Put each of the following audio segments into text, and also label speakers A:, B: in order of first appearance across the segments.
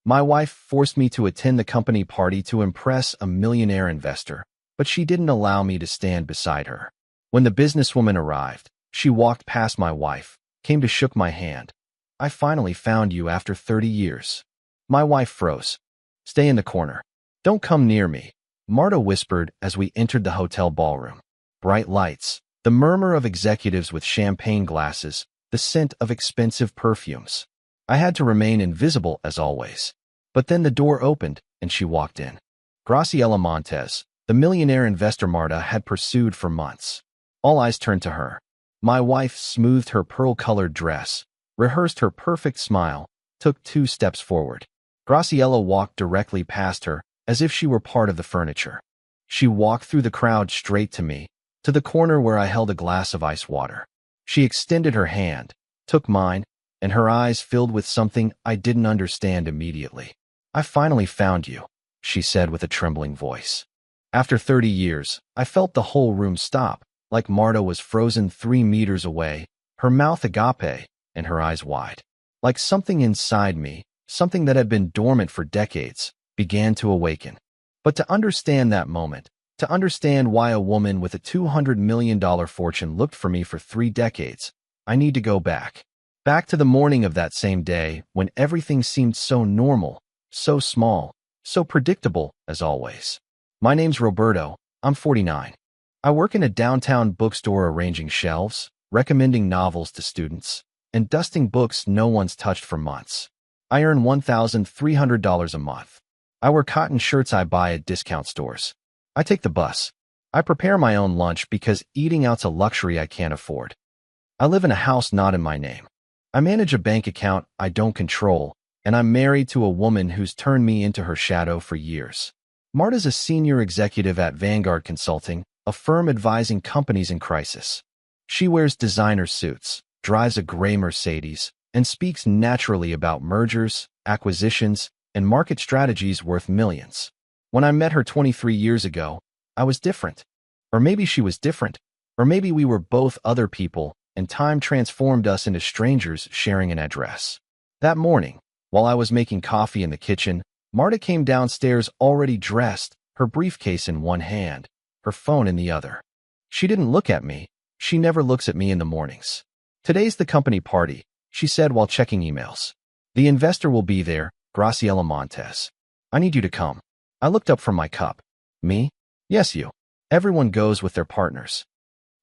A: My wife forced me to attend the company party to impress a millionaire investor, but she didn't allow me to stand beside her. When the businesswoman arrived, she walked past my wife, came to shook my hand. "I finally found you after 30 years. My wife froze. "Stay in the corner. Don't come near me," Marta whispered as we entered the hotel ballroom. Bright lights, the murmur of executives with champagne glasses, the scent of expensive perfumes. I had to remain invisible as always. But then the door opened, and she walked in. Graciela Montes, the millionaire investor Marta had pursued for months. All eyes turned to her. My wife smoothed her pearl-colored dress, rehearsed her perfect smile, took 2 steps forward. Graciela walked directly past her, as if she were part of the furniture. She walked through the crowd straight to me, to the corner where I held a glass of ice water. She extended her hand, took mine, and her eyes filled with something I didn't understand immediately. "I finally found you," she said with a trembling voice. After 30 years, I felt the whole room stop, like Marta was frozen 3 meters away, her mouth agape and her eyes wide. Like something inside me, something that had been dormant for decades, began to awaken. But to understand that moment, to understand why a woman with a $200 million fortune looked for me for 3 decades, I need to go back. Back to the morning of that same day when everything seemed so normal, so small, so predictable as always. My name's Roberto. I'm 49. I work in a downtown bookstore arranging shelves, recommending novels to students, and dusting books no one's touched for months. I earn $1,300 a month. I wear cotton shirts I buy at discount stores. I take the bus. I prepare my own lunch because eating out's a luxury I can't afford. I live in a house not in my name. I manage a bank account I don't control, and I'm married to a woman who's turned me into her shadow for years. Marta's a senior executive at Vanguard Consulting, a firm advising companies in crisis. She wears designer suits, drives a gray Mercedes, and speaks naturally about mergers, acquisitions, and market strategies worth millions. When I met her 23 years ago, I was different. Or maybe she was different. Or maybe we were both other people, and time transformed us into strangers sharing an address. That morning, while I was making coffee in the kitchen, Marta came downstairs already dressed, her briefcase in one hand, her phone in the other. She didn't look at me. She never looks at me in the mornings. "Today's the company party," she said while checking emails. "The investor will be there, Graciela Montes. I need you to come." I looked up from my cup. "Me? Yes, you. Everyone goes with their partners.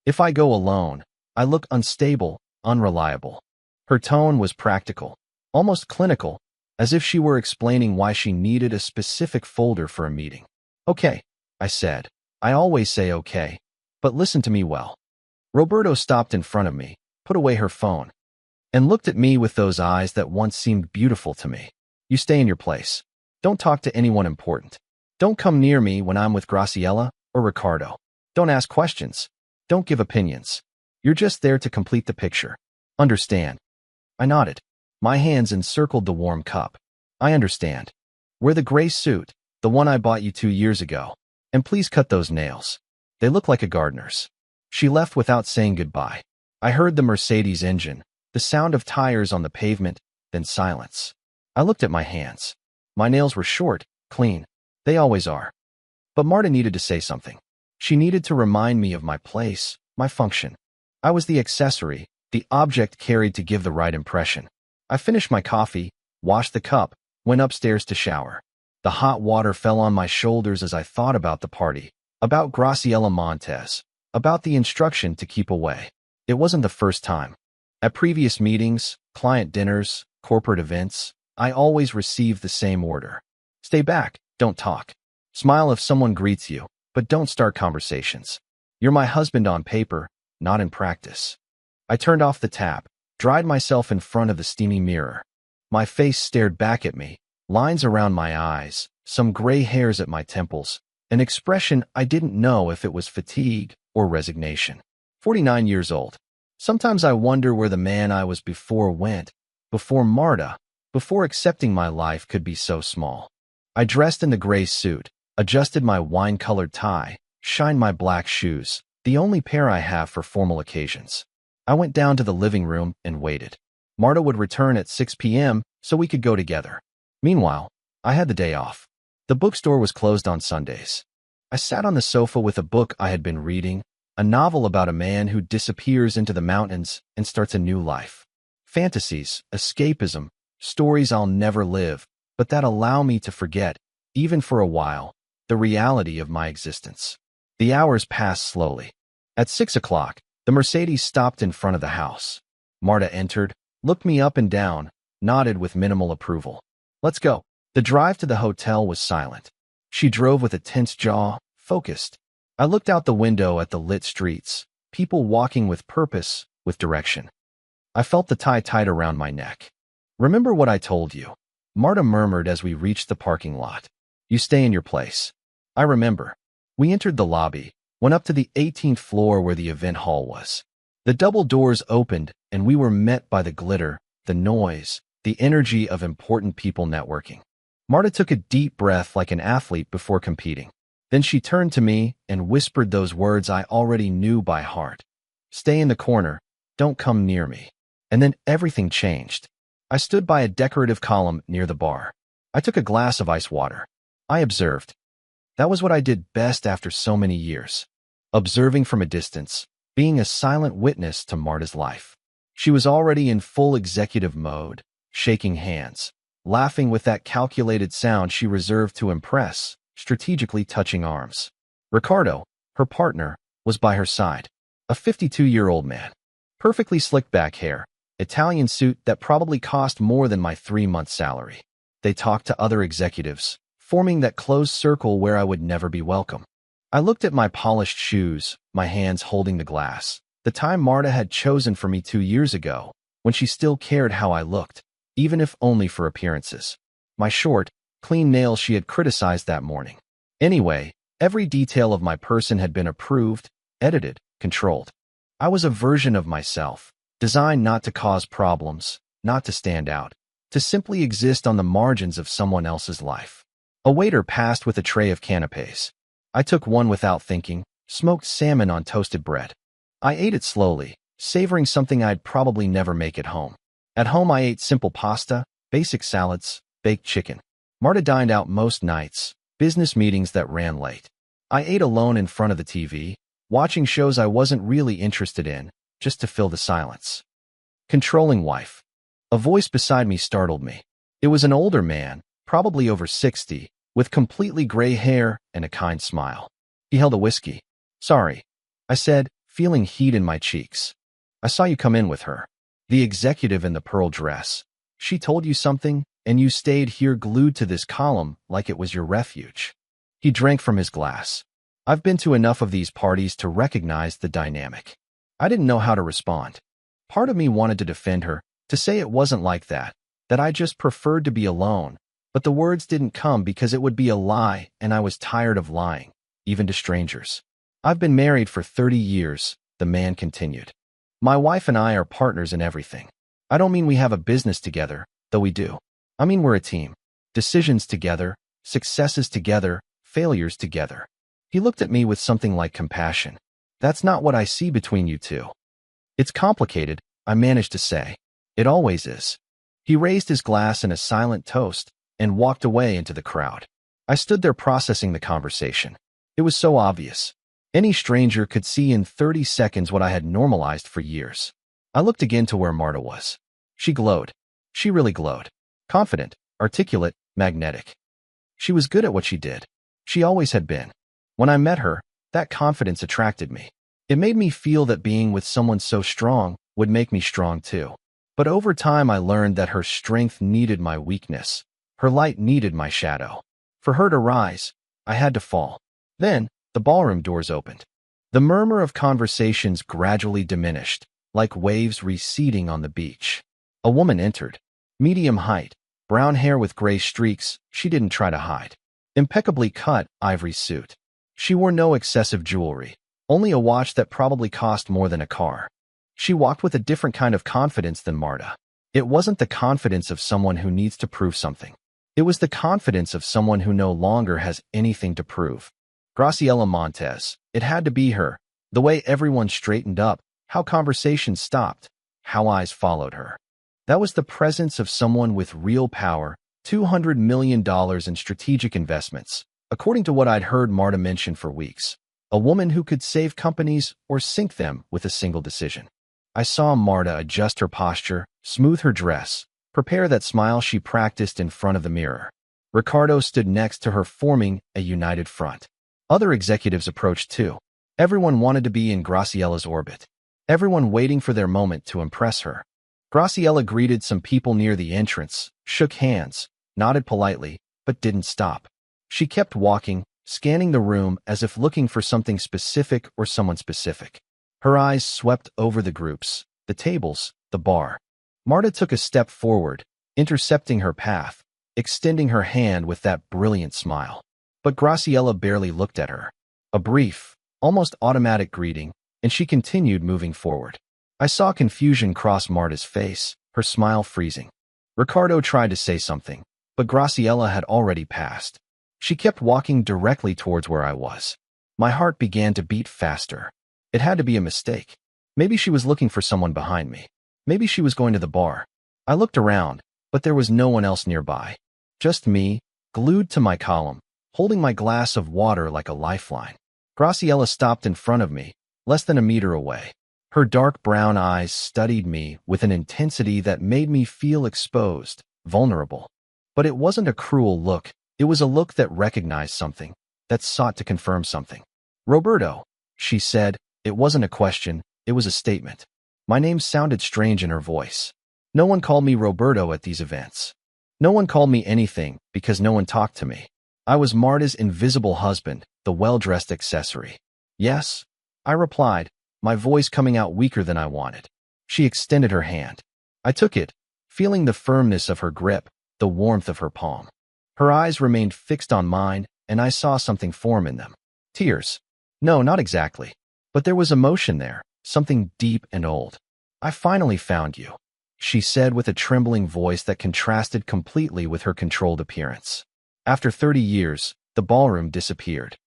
A: If I go alone, I look unstable, unreliable." Her tone was practical, almost clinical, as if she were explaining why she needed a specific folder for a meeting. "Okay," I said. I always say okay, but listen to me well. Roberto stopped in front of me, put away her phone, and looked at me with those eyes that once seemed beautiful to me. "You stay in your place. Don't talk to anyone important. Don't come near me when I'm with Graciela or Ricardo. Don't ask questions. Don't give opinions. You're just there to complete the picture. Understand?" I nodded. My hands encircled the warm cup. "I understand. Wear the gray suit, the one I bought you 2 years ago. And please cut those nails. They look like a gardener's." She left without saying goodbye. I heard the Mercedes engine, the sound of tires on the pavement, then silence. I looked at my hands. My nails were short, clean. They always are. But Marta needed to say something. She needed to remind me of my place, my function. I was the accessory, the object carried to give the right impression. I finished my coffee, washed the cup, went upstairs to shower. The hot water fell on my shoulders as I thought about the party, about Graciela Montes, about the instruction to keep away. It wasn't the first time. At previous meetings, client dinners, corporate events, I always received the same order. Stay back, don't talk. Smile if someone greets you, but don't start conversations. You're my husband on paper, not in practice. I turned off the tap, dried myself in front of the steamy mirror. My face stared back at me, lines around my eyes, some gray hairs at my temples, an expression I didn't know if it was fatigue or resignation. 49 years old. Sometimes I wonder where the man I was before went, before Marta, before accepting my life could be so small. I dressed in the gray suit, adjusted my wine-colored tie, shined my black shoes, the only pair I have for formal occasions. I went down to the living room and waited. Marta would return at 6 p.m. so we could go together. Meanwhile, I had the day off. The bookstore was closed on Sundays. I sat on the sofa with a book I had been reading, a novel about a man who disappears into the mountains and starts a new life. Fantasies, escapism, stories I'll never live, but that allow me to forget, even for a while, the reality of my existence. The hours passed slowly. At 6 o'clock, the Mercedes stopped in front of the house. Marta entered, looked me up and down, nodded with minimal approval. Let's go. The drive to the hotel was silent. She drove with a tense jaw, focused. I looked out the window at the lit streets, people walking with purpose, with direction. I felt the tie tight around my neck. Remember what I told you? Marta murmured as we reached the parking lot. You stay in your place. I remember. We entered the lobby, went up to the 18th floor where the event hall was. The double doors opened, and we were met by the glitter, the noise, the energy of important people networking. Marta took a deep breath like an athlete before competing. Then she turned to me and whispered those words I already knew by heart. Stay in the corner. Don't come near me. And then everything changed. I stood by a decorative column near the bar. I took a glass of ice water. I observed. That was what I did best after so many years. Observing from a distance, being a silent witness to Marta's life. She was already in full executive mode, shaking hands, laughing with that calculated sound she reserved to impress, strategically touching arms. Ricardo, her partner, was by her side. A 52-year-old man. Perfectly slicked back hair, Italian suit that probably cost more than my 3-month salary. They talked to other executives, forming that closed circle where I would never be welcome. I looked at my polished shoes, my hands holding the glass, the time Marta had chosen for me 2 years ago, when she still cared how I looked, even if only for appearances. My short, clean nails she had criticized that morning. Anyway, every detail of my person had been approved, edited, controlled. I was a version of myself, designed not to cause problems, not to stand out, to simply exist on the margins of someone else's life. A waiter passed with a tray of canapés. I took one without thinking, smoked salmon on toasted bread. I ate it slowly, savoring something I'd probably never make at home. At home I ate simple pasta, basic salads, baked chicken. Marta dined out most nights, business meetings that ran late. I ate alone in front of the TV, watching shows I wasn't really interested in, just to fill the silence. Controlling wife. A voice beside me startled me. It was an older man, probably over 60, with completely gray hair and a kind smile. He held a whiskey. Sorry, I said, feeling heat in my cheeks. I saw you come in with her. The executive in the pearl dress. She told you something, and you stayed here glued to this column like it was your refuge. He drank from his glass. I've been to enough of these parties to recognize the dynamic. I didn't know how to respond. Part of me wanted to defend her, to say it wasn't like that I just preferred to be alone, but the words didn't come because it would be a lie, and I was tired of lying, even to strangers. I've been married for 30 years, the man continued. My wife and I are partners in everything. I don't mean we have a business together, though we do. I mean we're a team. Decisions together, successes together, failures together. He looked at me with something like compassion. That's not what I see between you two. It's complicated, I managed to say. It always is. He raised his glass in a silent toast and walked away into the crowd. I stood there processing the conversation. It was so obvious. Any stranger could see in 30 seconds what I had normalized for years. I looked again to where Marta was. She glowed. She really glowed. Confident, articulate, magnetic. She was good at what she did. She always had been. When I met her, that confidence attracted me. It made me feel that being with someone so strong would make me strong too. But over time I learned that her strength needed my weakness. Her light needed my shadow. For her to rise, I had to fall. Then, the ballroom doors opened. The murmur of conversations gradually diminished, like waves receding on the beach. A woman entered. Medium height, brown hair with gray streaks she didn't try to hide. Impeccably cut, ivory suit. She wore no excessive jewelry, only a watch that probably cost more than a car. She walked with a different kind of confidence than Marta. It wasn't the confidence of someone who needs to prove something. It was the confidence of someone who no longer has anything to prove. Graciela Montez. It had to be her. The way everyone straightened up, how conversations stopped, how eyes followed her. That was the presence of someone with real power, $200 million in strategic investments, according to what I'd heard Marta mention for weeks. A woman who could save companies or sink them with a single decision. I saw Marta adjust her posture, smooth her dress, prepare that smile she practiced in front of the mirror. Ricardo stood next to her, forming a united front. Other executives approached too. Everyone wanted to be in Graciella's orbit. Everyone waiting for their moment to impress her. Graciella greeted some people near the entrance, shook hands, nodded politely, but didn't stop. She kept walking, scanning the room as if looking for something specific or someone specific. Her eyes swept over the groups, the tables, the bar. Marta took a step forward, intercepting her path, extending her hand with that brilliant smile. But Graciella barely looked at her. A brief, almost automatic greeting, and she continued moving forward. I saw confusion cross Marta's face, her smile freezing. Ricardo tried to say something, but Graciella had already passed. She kept walking directly towards where I was. My heart began to beat faster. It had to be a mistake. Maybe she was looking for someone behind me. Maybe she was going to the bar. I looked around, but there was no one else nearby. Just me, glued to my column, holding my glass of water like a lifeline. Graciella stopped in front of me, less than a meter away. Her dark brown eyes studied me with an intensity that made me feel exposed, vulnerable. But it wasn't a cruel look. It was a look that recognized something, that sought to confirm something. "Roberto," she said. It wasn't a question, it was a statement. My name sounded strange in her voice. No one called me Roberto at these events. No one called me anything because no one talked to me. I was Marta's invisible husband, the well-dressed accessory. "Yes," I replied, my voice coming out weaker than I wanted. She extended her hand. I took it, feeling the firmness of her grip, the warmth of her palm. Her eyes remained fixed on mine, and I saw something form in them. Tears. No, not exactly. But there was emotion there, something deep and old. "I finally found you," she said with a trembling voice that contrasted completely with her controlled appearance. After 30 years, the ballroom disappeared.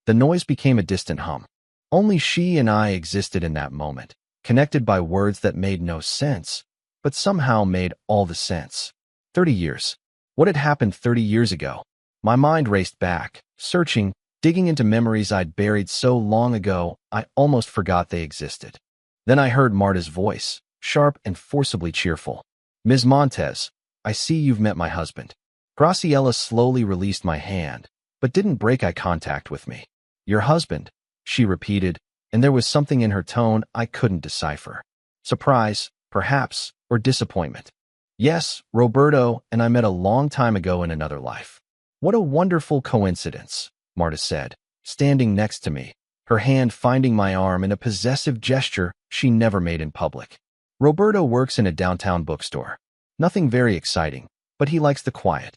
A: The noise became a distant hum. Only she and I existed in that moment, connected by words that made no sense, but somehow made all the sense. 30 years. What had happened 30 years ago? My mind raced back, searching, digging into memories I'd buried so long ago I almost forgot they existed. Then I heard Marta's voice, sharp and forcibly cheerful. "Ms. Montez, I see you've met my husband." Graciella slowly released my hand, but didn't break eye contact with me. "Your husband," she repeated, and there was something in her tone I couldn't decipher. Surprise, perhaps, or disappointment. "Yes, Roberto and I met a long time ago in another life." "What a wonderful coincidence," Marta said, standing next to me, her hand finding my arm in a possessive gesture she never made in public. "Roberto works in a downtown bookstore. Nothing very exciting, but he likes the quiet."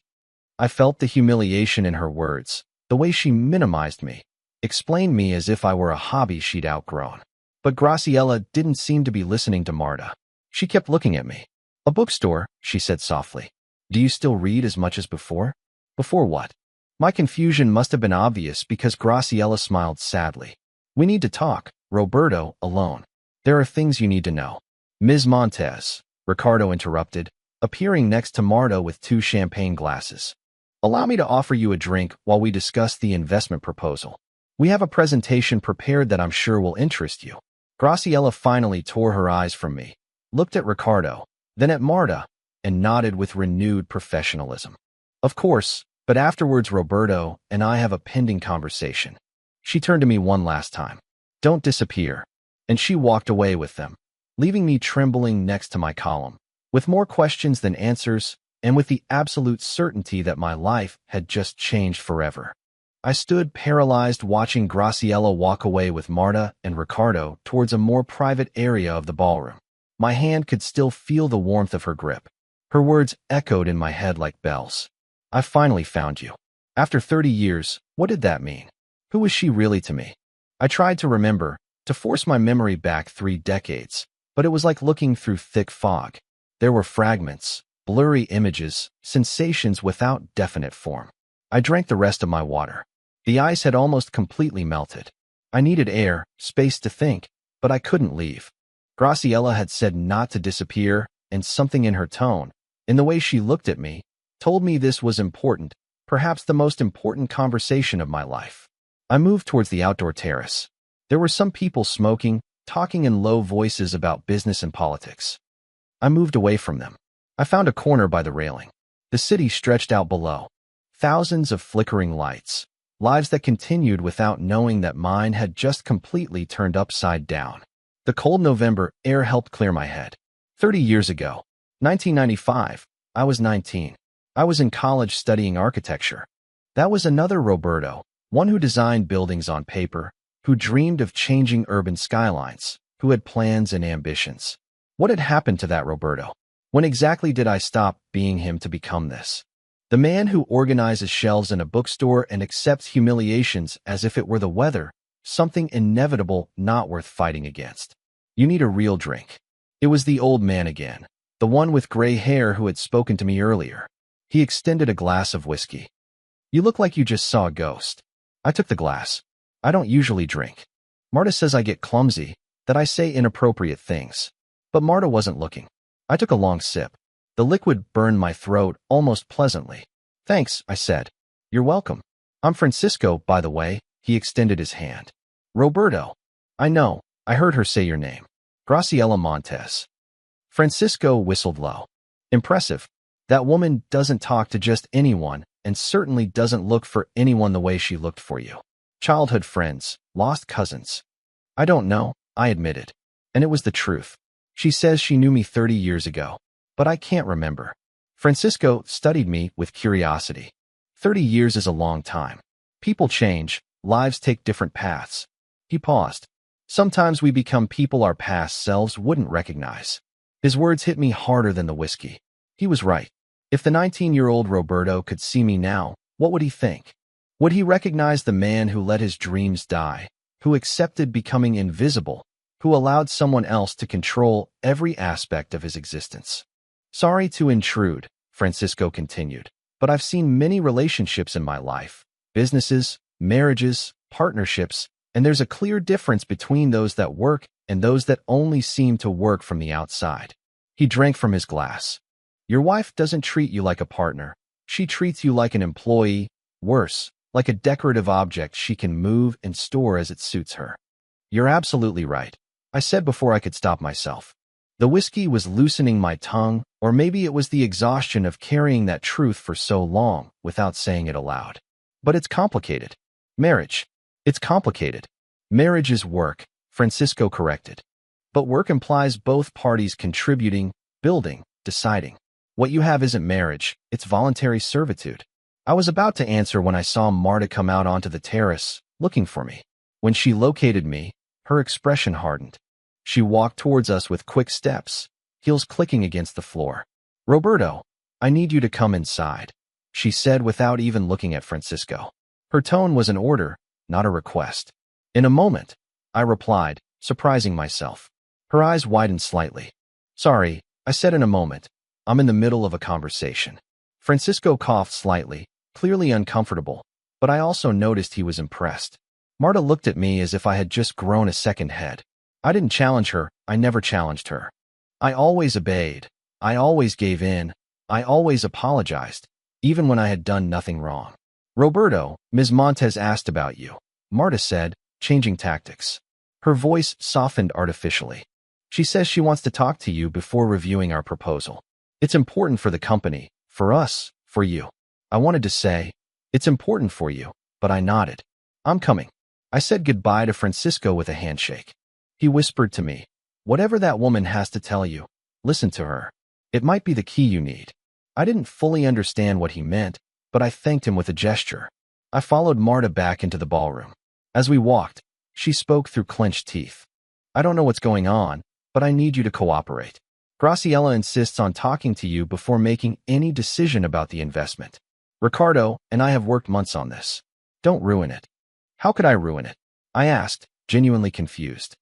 A: I felt the humiliation in her words, the way she minimized me, explained me as if I were a hobby she'd outgrown. But Graciella didn't seem to be listening to Marta. She kept looking at me. "A bookstore," she said softly. "Do you still read as much as before?" "Before what?" My confusion must have been obvious because Graciella smiled sadly. "We need to talk, Roberto, alone. There are things you need to know." "Ms. Montez," Ricardo interrupted, appearing next to Marta with 2 champagne glasses. "Allow me to offer you a drink while we discuss the investment proposal. We have a presentation prepared that I'm sure will interest you." Graciella finally tore her eyes from me, looked at Ricardo, then at Marta, and nodded with renewed professionalism. "Of course, but afterwards Roberto and I have a pending conversation." She turned to me one last time. "Don't disappear." And she walked away with them, leaving me trembling next to my column, with more questions than answers, and with the absolute certainty that my life had just changed forever. I stood paralyzed watching Graciella walk away with Marta and Ricardo towards a more private area of the ballroom. My hand could still feel the warmth of her grip. Her words echoed in my head like bells. "I finally found you." After 30 years, what did that mean? Who was she really to me? I tried to remember, to force my memory back 3 decades, but it was like looking through thick fog. There were fragments, blurry images, sensations without definite form. I drank the rest of my water. The ice had almost completely melted. I needed air, space to think, but I couldn't leave. Graciella had said not to disappear, and something in her tone, in the way she looked at me, told me this was important, perhaps the most important conversation of my life. I moved towards the outdoor terrace. There were some people smoking, talking in low voices about business and politics. I moved away from them. I found a corner by the railing. The city stretched out below. Thousands of flickering lights. Lives that continued without knowing that mine had just completely turned upside down. The cold November air helped clear my head. 30 years ago, 1995, I was 19. I was in college studying architecture. That was another Roberto, one who designed buildings on paper, who dreamed of changing urban skylines, who had plans and ambitions. What had happened to that Roberto? When exactly did I stop being him to become this? The man who organizes shelves in a bookstore and accepts humiliations as if it were the weather, something inevitable not worth fighting against. You need a real drink. It was the old man again, the one with gray hair who had spoken to me earlier. He extended a glass of whiskey. You look like you just saw a ghost. I took the glass. I don't usually drink. Marta says I get clumsy, that I say inappropriate things. But Marta wasn't looking. I took a long sip. The liquid burned my throat almost pleasantly. Thanks, I said. You're welcome. I'm Francisco, by the way. He extended his hand. Roberto. I know. I heard her say your name. Graciela Montes. Francisco whistled low. Impressive. That woman doesn't talk to just anyone, and certainly doesn't look for anyone the way she looked for you. Childhood friends, lost cousins. I don't know, I admitted. And it was the truth. She says she knew me 30 years ago. But I can't remember. Francisco studied me with curiosity. 30 years is a long time. People change, lives take different paths. He paused. Sometimes we become people our past selves wouldn't recognize. His words hit me harder than the whiskey. He was right. If the 19-year-old Roberto could see me now, what would he think? Would he recognize the man who let his dreams die, who accepted becoming invisible, who allowed someone else to control every aspect of his existence? Sorry to intrude, Francisco continued, but I've seen many relationships in my life, businesses, marriages, partnerships, and there's a clear difference between those that work and those that only seem to work from the outside. He drank from his glass. Your wife doesn't treat you like a partner. She treats you like an employee, worse, like a decorative object she can move and store as it suits her. You're absolutely right, I said before I could stop myself. The whiskey was loosening my tongue, or maybe it was the exhaustion of carrying that truth for so long without saying it aloud. But it's complicated. Marriage. It's complicated. Marriage is work, Francisco corrected. But work implies both parties contributing, building, deciding. What you have isn't marriage, it's voluntary servitude. I was about to answer when I saw Marta come out onto the terrace, looking for me. When she located me, her expression hardened. She walked towards us with quick steps, heels clicking against the floor. Roberto, I need you to come inside, she said without even looking at Francisco. Her tone was an order, not a request. In a moment, I replied, surprising myself. Her eyes widened slightly. Sorry, I said in a moment. I'm in the middle of a conversation. Francisco coughed slightly, clearly uncomfortable, but I also noticed he was impressed. Marta looked at me as if I had just grown a second head. I didn't challenge her, I never challenged her. I always obeyed. I always gave in. I always apologized, even when I had done nothing wrong. Roberto, Ms. Montes asked about you, Marta said, changing tactics. Her voice softened artificially. She says she wants to talk to you before reviewing our proposal. It's important for the company, for us, for you. I wanted to say, it's important for you, but I nodded. I'm coming. I said goodbye to Francisco with a handshake. He whispered to me, whatever that woman has to tell you, listen to her. It might be the key you need. I didn't fully understand what he meant, but I thanked him with a gesture. I followed Marta back into the ballroom. As we walked, she spoke through clenched teeth. I don't know what's going on, but I need you to cooperate. Graciela insists on talking to you before making any decision about the investment. Ricardo and I have worked months on this. Don't ruin it. How could I ruin it? I asked, genuinely confused.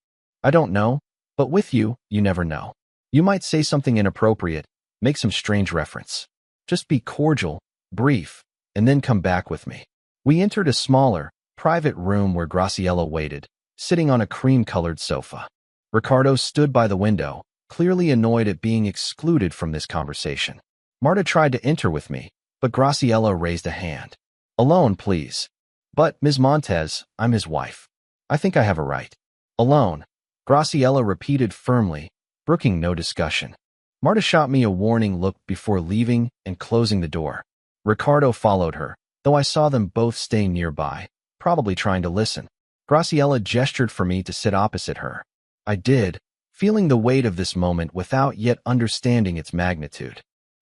A: I don't know, but with you, you never know. You might say something inappropriate, make some strange reference. Just be cordial, brief, and then come back with me. We entered a smaller, private room where Graciela waited, sitting on a cream-colored sofa. Ricardo stood by the window, clearly annoyed at being excluded from this conversation. Marta tried to enter with me, but Graciela raised a hand. Alone, please. But, Ms. Montez, I'm his wife. I think I have a right. Alone, Graciela repeated firmly, brooking no discussion. Marta shot me a warning look before leaving and closing the door. Ricardo followed her, though I saw them both stay nearby, probably trying to listen. Graciela gestured for me to sit opposite her. I did, feeling the weight of this moment without yet understanding its magnitude.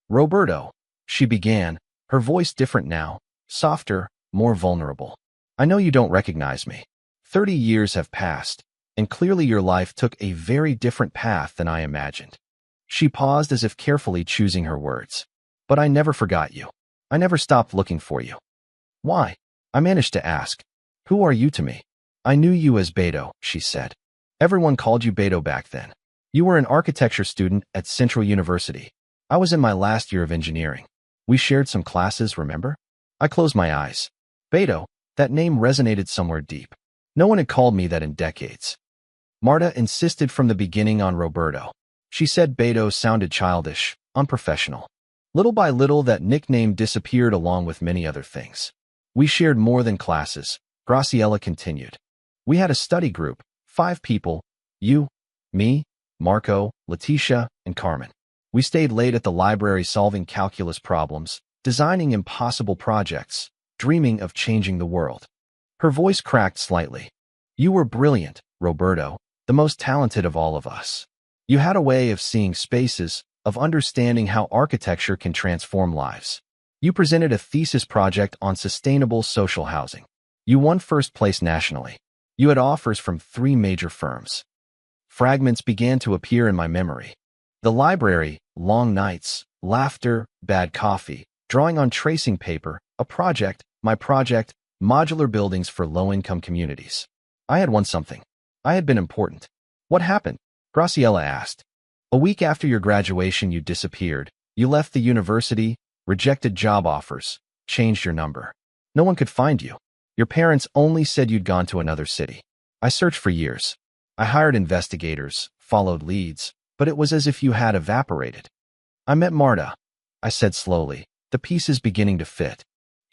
A: Roberto, she began, her voice different now, softer, more vulnerable. I know you don't recognize me. 30 years have passed, and clearly your life took a very different path than I imagined. She paused as if carefully choosing her words. But I never forgot you. I never stopped looking for you. Why? I managed to ask. Who are you to me? I knew you as Beto, she said. Everyone called you Beto back then. You were an architecture student at Central University. I was in my last year of engineering. We shared some classes, remember? I closed my eyes. Beto, that name resonated somewhere deep. No one had called me that in decades. Marta insisted from the beginning on Roberto. She said Beto sounded childish, unprofessional. Little by little, that nickname disappeared along with many other things. We shared more than classes, Graciela continued. We had a study group, 5 people, you, me, Marco, Leticia, and Carmen. We stayed late at the library solving calculus problems, designing impossible projects, dreaming of changing the world. Her voice cracked slightly. You were brilliant, Roberto, the most talented of all of us. You had a way of seeing spaces, of understanding how architecture can transform lives. You presented a thesis project on sustainable social housing. You won first place nationally. You had offers from 3 major firms. Fragments began to appear in my memory. The library, long nights, laughter, bad coffee, drawing on tracing paper, a project, my project, modular buildings for low-income communities. I had won something. I had been important. What happened? Graciela asked. A week after your graduation, you disappeared. You left the university, rejected job offers, changed your number. No one could find you. Your parents only said you'd gone to another city. I searched for years. I hired investigators, followed leads, but it was as if you had evaporated. I met Marta, I said slowly, the pieces beginning to fit.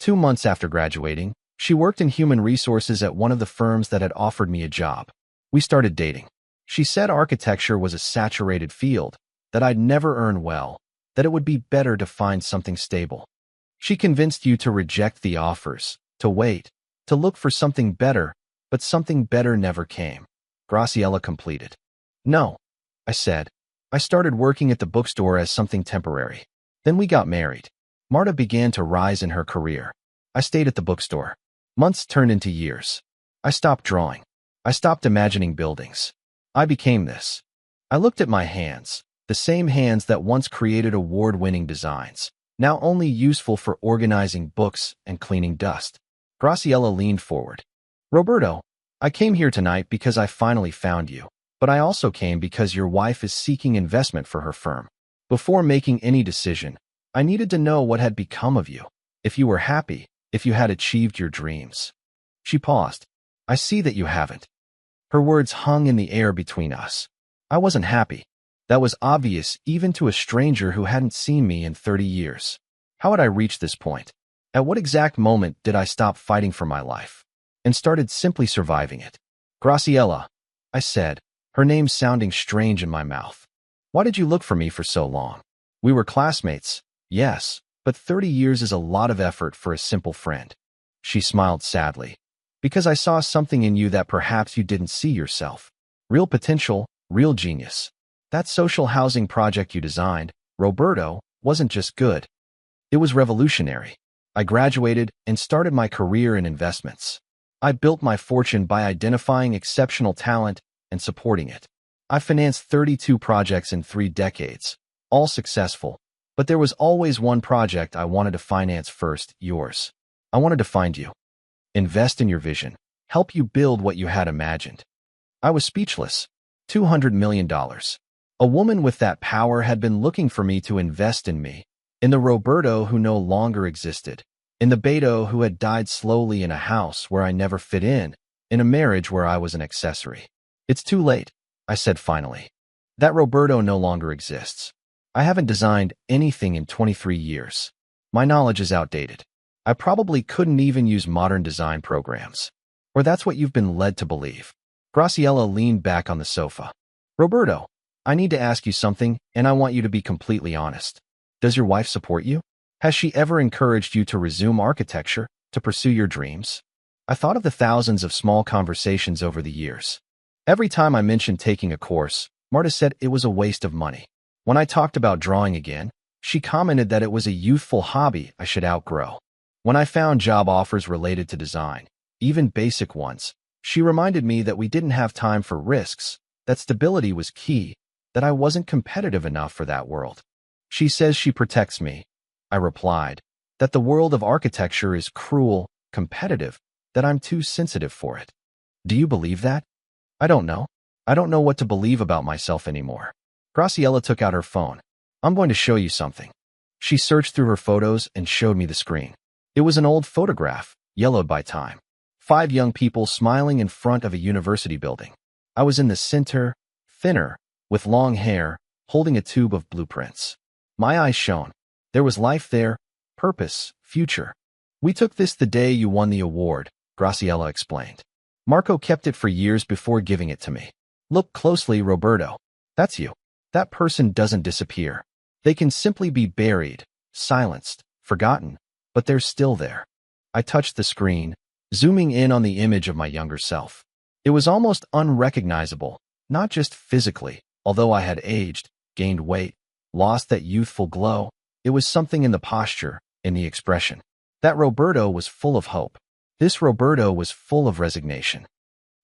A: 2 months after graduating, she worked in human resources at one of the firms that had offered me a job. We started dating. She said architecture was a saturated field, that I'd never earn well, that it would be better to find something stable. She convinced you to reject the offers, to wait, to look for something better, but something better never came. Graciela completed. No, I said. I started working at the bookstore as something temporary. Then we got married. Marta began to rise in her career. I stayed at the bookstore. Months turned into years. I stopped drawing. I stopped imagining buildings. I became this. I looked at my hands, the same hands that once created award-winning designs, now only useful for organizing books and cleaning dust. Graciela leaned forward. Roberto, I came here tonight because I finally found you, but I also came because your wife is seeking investment for her firm. Before making any decision, I needed to know what had become of you, if you were happy, if you had achieved your dreams. She paused. I see that you haven't. Her words hung in the air between us. I wasn't happy. That was obvious even to a stranger who hadn't seen me in 30 years. How had I reached this point? At what exact moment did I stop fighting for my life and started simply surviving it? Graciela, I said, her name sounding strange in my mouth. Why did you look for me for so long? We were classmates, yes, but 30 years is a lot of effort for a simple friend. She smiled sadly. Because I saw something in you that perhaps you didn't see yourself. Real potential, real genius. That social housing project you designed, Roberto, wasn't just good. It was revolutionary. I graduated and started my career in investments. I built my fortune by identifying exceptional talent and supporting it. I financed 32 projects in 3 decades, all successful, but there was always one project I wanted to finance first, yours. I wanted to find you. Invest in your vision. Help you build what you had imagined. I was speechless. $200 million. A woman with that power had been looking for me to invest in me, in the Roberto who no longer existed, in the Beto who had died slowly in a house where I never fit in a marriage where I was an accessory. It's too late, I said finally. That Roberto no longer exists. I haven't designed anything in 23 years. My knowledge is outdated. I probably couldn't even use modern design programs. Or that's what you've been led to believe. Graciela leaned back on the sofa. Roberto, I need to ask you something, and I want you to be completely honest. Does your wife support you? Has she ever encouraged you to resume architecture, to pursue your dreams? I thought of the thousands of small conversations over the years. Every time I mentioned taking a course, Marta said it was a waste of money. When I talked about drawing again, she commented that it was a youthful hobby I should outgrow. When I found job offers related to design, even basic ones, she reminded me that we didn't have time for risks, that stability was key, that I wasn't competitive enough for that world. She says she protects me. I replied, that the world of architecture is cruel, competitive, that I'm too sensitive for it. Do you believe that? I don't know. I don't know what to believe about myself anymore. Graciela took out her phone. I'm going to show you something. She searched through her photos and showed me the screen. It was an old photograph, yellowed by time. 5 young people smiling in front of a university building. I was in the center, thinner, with long hair, holding a tube of blueprints. My eyes shone. There was life there, purpose, future. We took this the day you won the award, Graciela explained. Marco kept it for years before giving it to me. Look closely, Roberto. That's you. That person doesn't disappear. They can simply be buried, silenced, forgotten, but they're still there. I touched the screen, zooming in on the image of my younger self. It was almost unrecognizable, not just physically, although I had aged, gained weight, lost that youthful glow. It was something in the posture, in the expression. That Roberto was full of hope. This Roberto was full of resignation.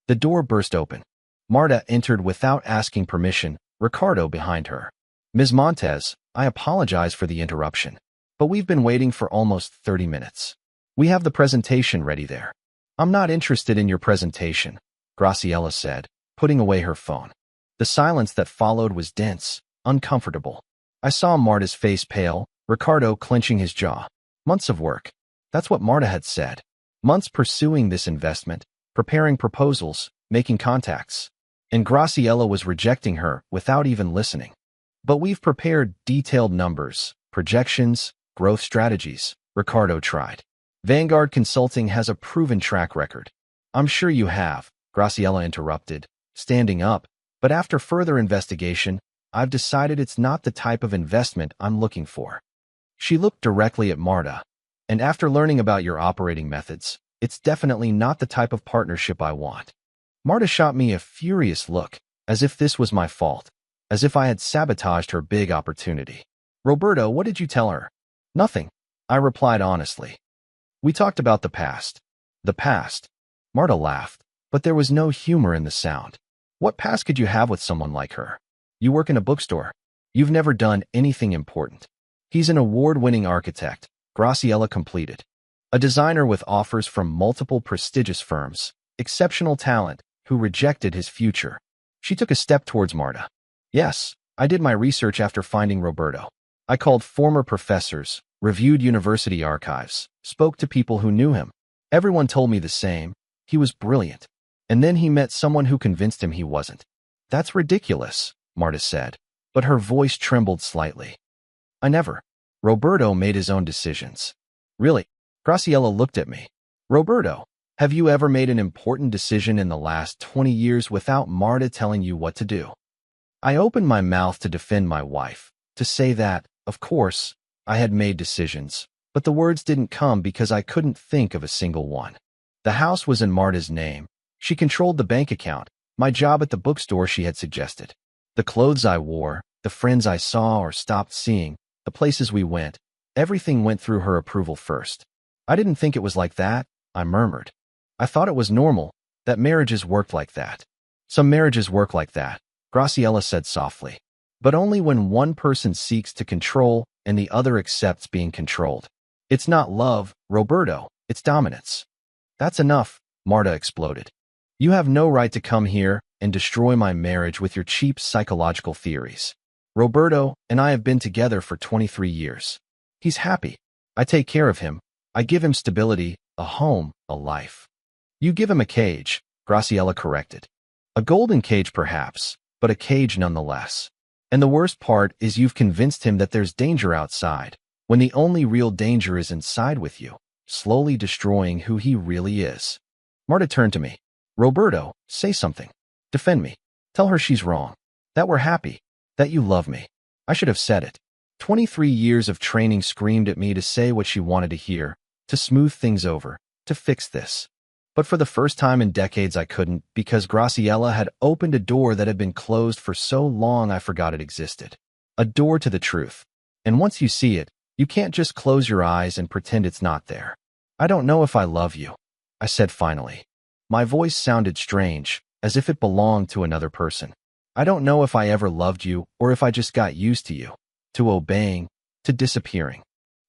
A: The door burst open. Marta entered without asking permission, Ricardo behind her. Ms. Montez, I apologize for the interruption, but we've been waiting for almost 30 minutes. We have the presentation ready there. I'm not interested in your presentation, Graciela said, putting away her phone. The silence that followed was dense, uncomfortable. I saw Marta's face pale, Ricardo clenching his jaw. Months of work. That's what Marta had said. Months pursuing this investment, preparing proposals, making contacts. And Graciela was rejecting her without even listening. But we've prepared detailed numbers, projections, growth strategies, Ricardo tried. Vanguard Consulting has a proven track record. I'm sure you have, Graciela interrupted, standing up, but after further investigation, I've decided it's not the type of investment I'm looking for. She looked directly at Marta, and after learning about your operating methods, it's definitely not the type of partnership I want. Marta shot me a furious look, as if this was my fault, as if I had sabotaged her big opportunity. Roberto, what did you tell her? Nothing, I replied honestly. We talked about the past. The past. Marta laughed, but there was no humor in the sound. What past could you have with someone like her? You work in a bookstore. You've never done anything important. He's an award-winning architect, Graciela completed. A designer with offers from multiple prestigious firms, exceptional talent, who rejected his future. She took a step towards Marta. Yes, I did my research after finding Roberto. I called former professors, reviewed university archives, spoke to people who knew him. Everyone told me the same. He was brilliant. And then he met someone who convinced him he wasn't. That's ridiculous, Marta said, but her voice trembled slightly. I never. Roberto made his own decisions. Really? Graciela looked at me. Roberto, have you ever made an important decision in the last 20 years without Marta telling you what to do? I opened my mouth to defend my wife, to say that, of course, I had made decisions, but the words didn't come because I couldn't think of a single one. The house was in Marta's name. She controlled the bank account, my job at the bookstore she had suggested. The clothes I wore, the friends I saw or stopped seeing, the places we went, everything went through her approval first. I didn't think it was like that, I murmured. I thought it was normal, that marriages worked like that. Some marriages work like that, Graciela said softly. But only when one person seeks to control and the other accepts being controlled. It's not love, Roberto, it's dominance. That's enough, Marta exploded. You have no right to come here and destroy my marriage with your cheap psychological theories. Roberto and I have been together for 23 years. He's happy. I take care of him. I give him stability, a home, a life. You give him a cage, Graciela corrected. A golden cage perhaps, but a cage nonetheless. And the worst part is you've convinced him that there's danger outside, when the only real danger is inside with you, slowly destroying who he really is. Marta turned to me. Roberto, say something. Defend me. Tell her she's wrong. That we're happy. That you love me. I should have said it. 23 years of training screamed at me to say what she wanted to hear, to smooth things over, to fix this. But for the first time in decades I couldn't, because Graciela had opened a door that had been closed for so long I forgot it existed. A door to the truth. And once you see it, you can't just close your eyes and pretend it's not there. I don't know if I love you, I said finally. My voice sounded strange, as if it belonged to another person. I don't know if I ever loved you or if I just got used to you, to obeying, to disappearing.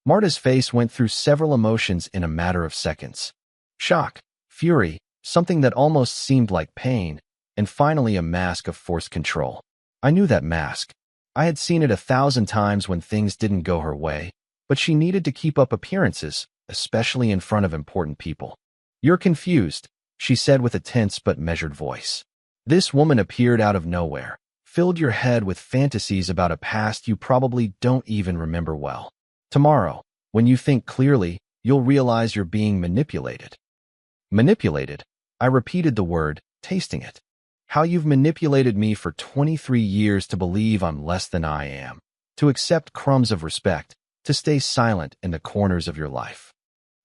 A: Marta's face went through several emotions in a matter of seconds. Shock, fury, something that almost seemed like pain, and finally a mask of forced control. I knew that mask. I had seen it 1,000 times when things didn't go her way, but she needed to keep up appearances, especially in front of important people. You're confused, she said with a tense but measured voice. This woman appeared out of nowhere, filled your head with fantasies about a past you probably don't even remember well. Tomorrow, when you think clearly, you'll realize you're being manipulated. Manipulated? I repeated the word, tasting it. How you've manipulated me for 23 years to believe I'm less than I am, to accept crumbs of respect, to stay silent in the corners of your life.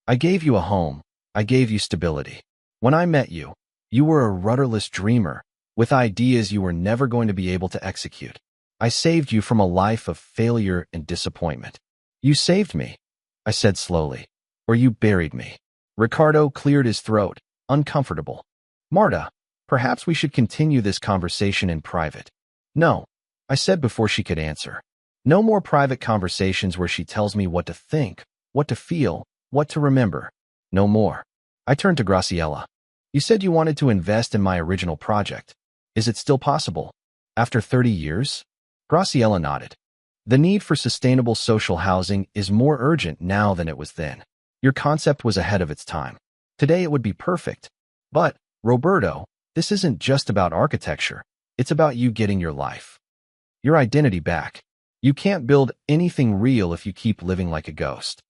A: I gave you a home. I gave you stability. When I met you, you were a rudderless dreamer, with ideas you were never going to be able to execute. I saved you from a life of failure and disappointment. You saved me, I said slowly, or you buried me. Ricardo cleared his throat, uncomfortable. Marta, perhaps we should continue this conversation in private. No, I said before she could answer. No more private conversations where she tells me what to think, what to feel, what to remember. No more. I turned to Graciela. You said you wanted to invest in my original project. Is it still possible? After 30 years? Graciela nodded. The need for sustainable social housing is more urgent now than it was then. Your concept was ahead of its time. Today it would be perfect. But, Roberto, this isn't just about architecture. It's about you getting your life. Your identity back. You can't build anything real if you keep living like a ghost.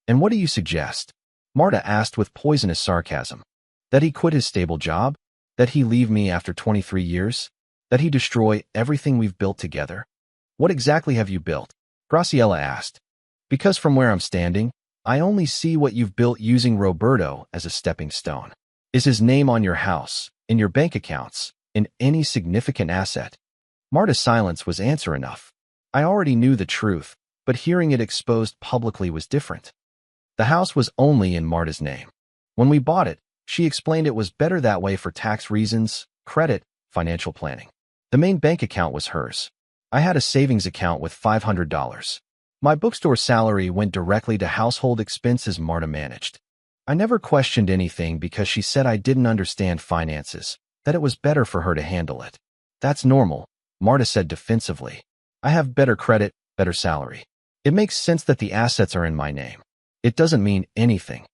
A: And what do you suggest? Marta asked with poisonous sarcasm. That he quit his stable job? That he leave me after 23 years? That he destroy everything we've built together? What exactly have you built? Graciela asked. Because from where I'm standing, I only see what you've built using Roberto as a stepping stone. Is his name on your house, in your bank accounts, in any significant asset? Marta's silence was answer enough. I already knew the truth, but hearing it exposed publicly was different. The house was only in Marta's name. When we bought it, she explained it was better that way for tax reasons, credit, financial planning. The main bank account was hers. I had a savings account with $500. My bookstore salary went directly to household expenses Marta managed. I never questioned anything because she said I didn't understand finances, that it was better for her to handle it. That's normal, Marta said defensively. I have better credit, better salary. It makes sense that the assets are in my name. It doesn't mean anything.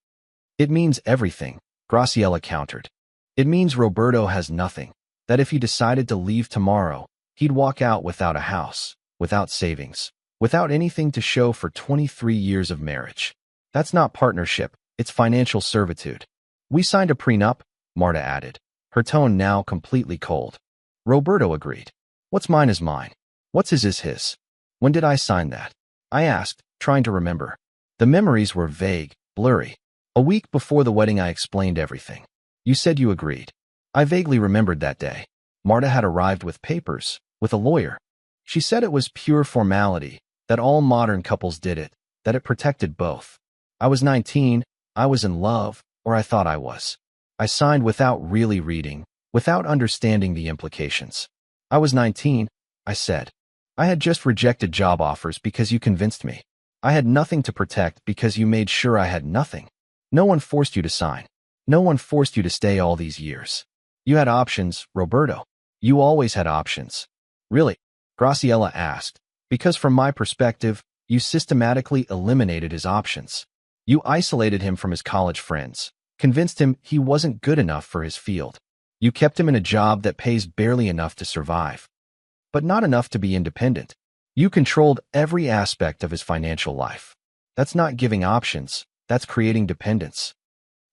A: It means everything, Graciela countered. It means Roberto has nothing, that if he decided to leave tomorrow, he'd walk out without a house, without savings, without anything to show for 23 years of marriage. That's not partnership, it's financial servitude. We signed a prenup, Marta added, her tone now completely cold. Roberto agreed. What's mine is mine. What's his is his. When did I sign that? I asked, trying to remember. The memories were vague, blurry. A week before the wedding I explained everything. You said you agreed. I vaguely remembered that day. Marta had arrived with papers, with a lawyer. She said it was pure formality, that all modern couples did it, that it protected both. I was 19, I was in love, or I thought I was. I signed without really reading, without understanding the implications. I was 19, I said. I had just rejected job offers because you convinced me. I had nothing to protect because you made sure I had nothing. No one forced you to sign. No one forced you to stay all these years. You had options, Roberto. You always had options. Really? Graciela asked. Because from my perspective, you systematically eliminated his options. You isolated him from his college friends, convinced him he wasn't good enough for his field. You kept him in a job that pays barely enough to survive, but not enough to be independent. You controlled every aspect of his financial life. That's not giving options. That's creating dependence.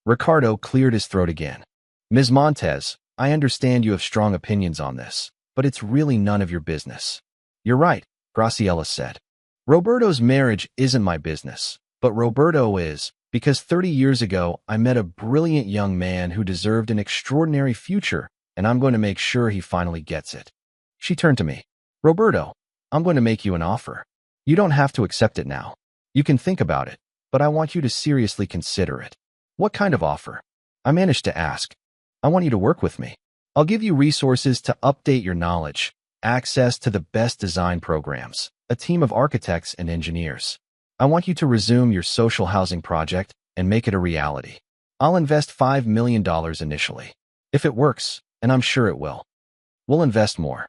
A: Ricardo cleared his throat again. Ms. Montez, I understand you have strong opinions on this, but it's really none of your business. You're right, Graciela said. Roberto's marriage isn't my business, but Roberto is, because 30 years ago I met a brilliant young man who deserved an extraordinary future, and I'm going to make sure he finally gets it. She turned to me. Roberto, I'm going to make you an offer. You don't have to accept it now. You can think about it, but I want you to seriously consider it. What kind of offer? I managed to ask. I want you to work with me. I'll give you resources to update your knowledge, access to the best design programs, a team of architects and engineers. I want you to resume your social housing project and make it a reality. I'll invest $5 million initially. If it works, and I'm sure it will, we'll invest more.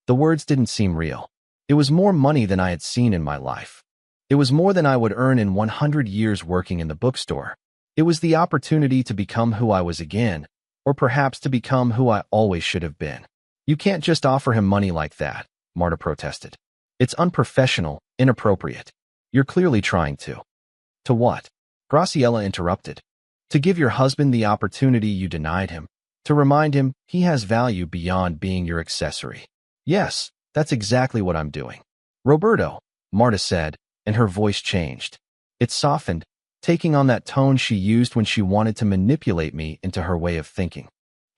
A: The words didn't seem real. It was more money than I had seen in my life. It was more than I would earn in 100 years working in the bookstore. It was the opportunity to become who I was again, or perhaps to become who I always should have been. You can't just offer him money like that, Marta protested. It's unprofessional, inappropriate. You're clearly trying to. To what? Graciela interrupted. To give your husband the opportunity you denied him. To remind him he has value beyond being your accessory. Yes, that's exactly what I'm doing. Roberto, Marta said, and her voice changed. It softened, taking on that tone she used when she wanted to manipulate me into her way of thinking.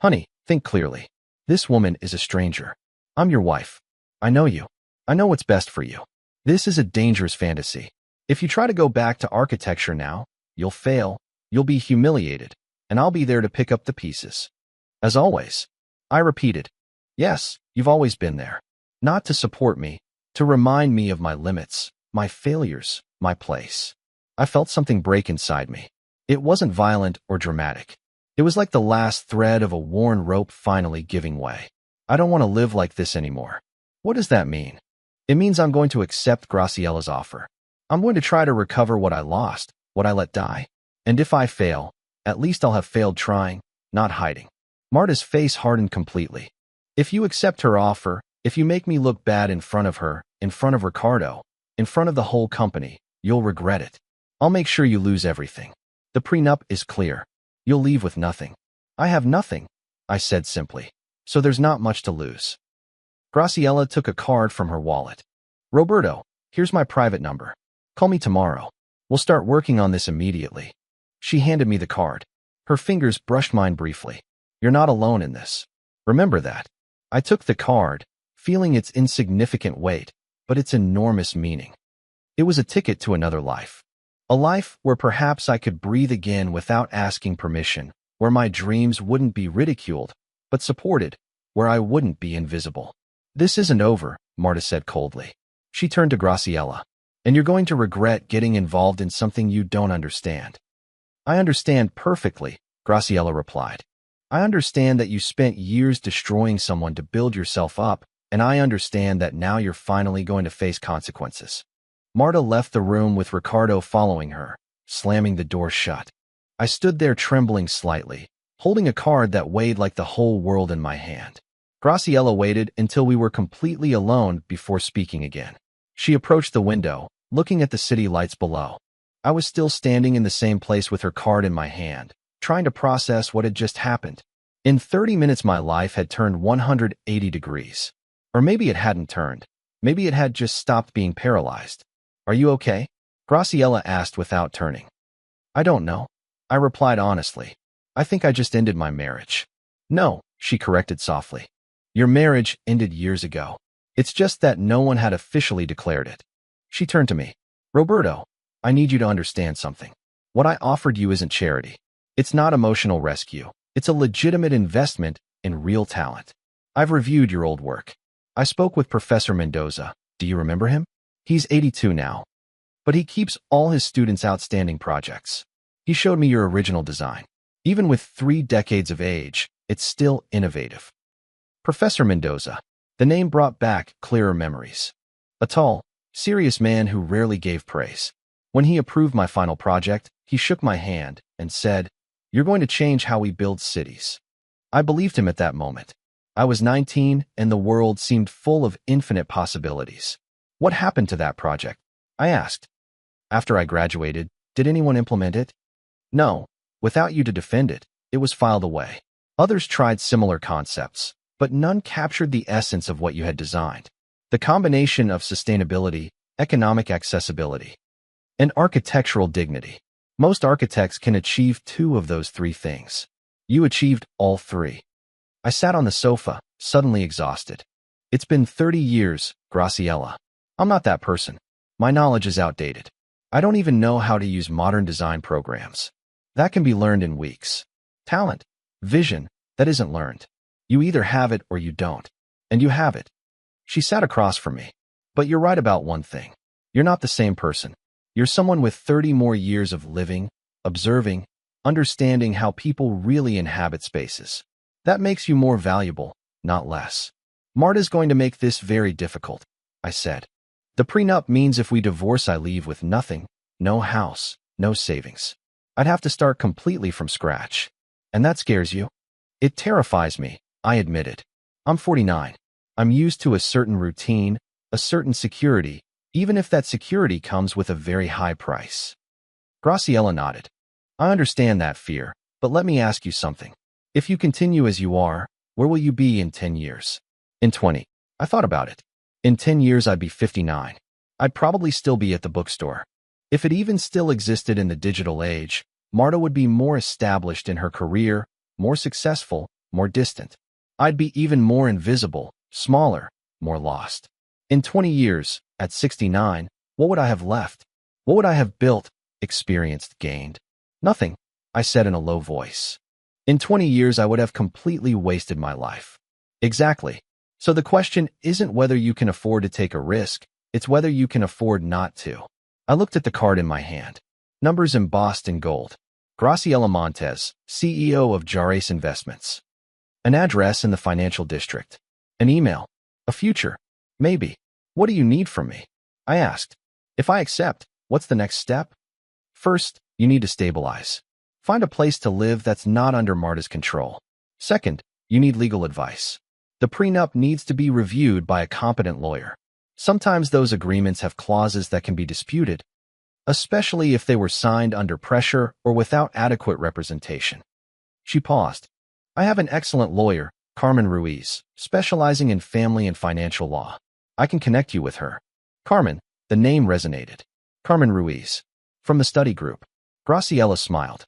A: Honey, think clearly. This woman is a stranger. I'm your wife. I know you. I know what's best for you. This is a dangerous fantasy. If you try to go back to architecture now, you'll fail, you'll be humiliated, and I'll be there to pick up the pieces. As always. I repeated. Yes, you've always been there. Not to support me, to remind me of my limits, my failures, my place. I felt something break inside me. It wasn't violent or dramatic. It was like the last thread of a worn rope finally giving way. I don't want to live like this anymore. What does that mean? It means I'm going to accept Graciela's offer. I'm going to try to recover what I lost, what I let die. And if I fail, at least I'll have failed trying, not hiding. Marta's face hardened completely. If you accept her offer, if you make me look bad in front of her, in front of Ricardo, in front of the whole company, you'll regret it. I'll make sure you lose everything. The prenup is clear. You'll leave with nothing. I have nothing, I said simply. So there's not much to lose. Graciela took a card from her wallet. Roberto, here's my private number. Call me tomorrow. We'll start working on this immediately. She handed me the card. Her fingers brushed mine briefly. You're not alone in this. Remember that. I took the card, feeling its insignificant weight, but its enormous meaning. It was a ticket to another life. A life where perhaps I could breathe again without asking permission, where my dreams wouldn't be ridiculed, but supported, where I wouldn't be invisible. This isn't over, Marta said coldly. She turned to Graciela. And you're going to regret getting involved in something you don't understand. I understand perfectly, Graciela replied. I understand that you spent years destroying someone to build yourself up, and I understand that now you're finally going to face consequences. Marta left the room with Ricardo following her, slamming the door shut. I stood there trembling slightly, holding a card that weighed like the whole world in my hand. Graciela waited until we were completely alone before speaking again. She approached the window, looking at the city lights below. I was still standing in the same place with her card in my hand, trying to process what had just happened. In 30 minutes my life had turned 180 degrees. Or maybe it hadn't turned. Maybe it had just stopped being paralyzed. Are you okay? Graciela asked without turning. I don't know. I replied honestly. I think I just ended my marriage. No, she corrected softly. Your marriage ended years ago. It's just that no one had officially declared it. She turned to me. Roberto, I need you to understand something. What I offered you isn't charity. It's not emotional rescue. It's a legitimate investment in real talent. I've reviewed your old work. I spoke with Professor Mendoza. Do you remember him? He's 82 now. But he keeps all his students' outstanding projects. He showed me your original design. Even with 3 decades of age, it's still innovative. Professor Mendoza. The name brought back clearer memories. A tall, serious man who rarely gave praise. When he approved my final project, he shook my hand and said, "You're going to change how we build cities." I believed him at that moment. I was 19 and the world seemed full of infinite possibilities. What happened to that project? I asked. After I graduated, did anyone implement it? No. Without you to defend it, it was filed away. Others tried similar concepts, but none captured the essence of what you had designed. The combination of sustainability, economic accessibility, and architectural dignity. Most architects can achieve two of those three things. You achieved all three. I sat on the sofa, suddenly exhausted. It's been 30 years, Graciela. I'm not that person. My knowledge is outdated. I don't even know how to use modern design programs. That can be learned in weeks. Talent, vision, that isn't learned. You either have it or you don't. And you have it. She sat across from me. But you're right about one thing. You're not the same person. You're someone with 30 more years of living, observing, understanding how people really inhabit spaces. That makes you more valuable, not less. Marta's going to make this very difficult, I said. The prenup means if we divorce I leave with nothing, no house, no savings. I'd have to start completely from scratch. And that scares you? It terrifies me, I admitted. I'm 49. I'm used to a certain routine, a certain security, even if that security comes with a very high price. Graciela nodded. I understand that fear, but let me ask you something. If you continue as you are, where will you be in 10 years? In 20. I thought about it. In 10 years I'd be 59. I'd probably still be at the bookstore. If it even still existed in the digital age, Marta would be more established in her career, more successful, more distant. I'd be even more invisible, smaller, more lost. In 20 years, at 69, what would I have left? What would I have built, experienced, gained? Nothing, I said in a low voice. In 20 years, I would have completely wasted my life. Exactly. So the question isn't whether you can afford to take a risk, it's whether you can afford not to. I looked at the card in my hand. Numbers embossed in gold. Graciela Montes, CEO of Jares Investments. An address in the financial district. An email. A future. Maybe. What do you need from me? I asked. If I accept, what's the next step? First, you need to stabilize. Find a place to live that's not under Marta's control. Second, you need legal advice. The prenup needs to be reviewed by a competent lawyer. Sometimes those agreements have clauses that can be disputed, especially if they were signed under pressure or without adequate representation. She paused. I have an excellent lawyer, Carmen Ruiz, specializing in family and financial law. I can connect you with her. Carmen, the name resonated. Carmen Ruiz. From the study group. Graciela smiled.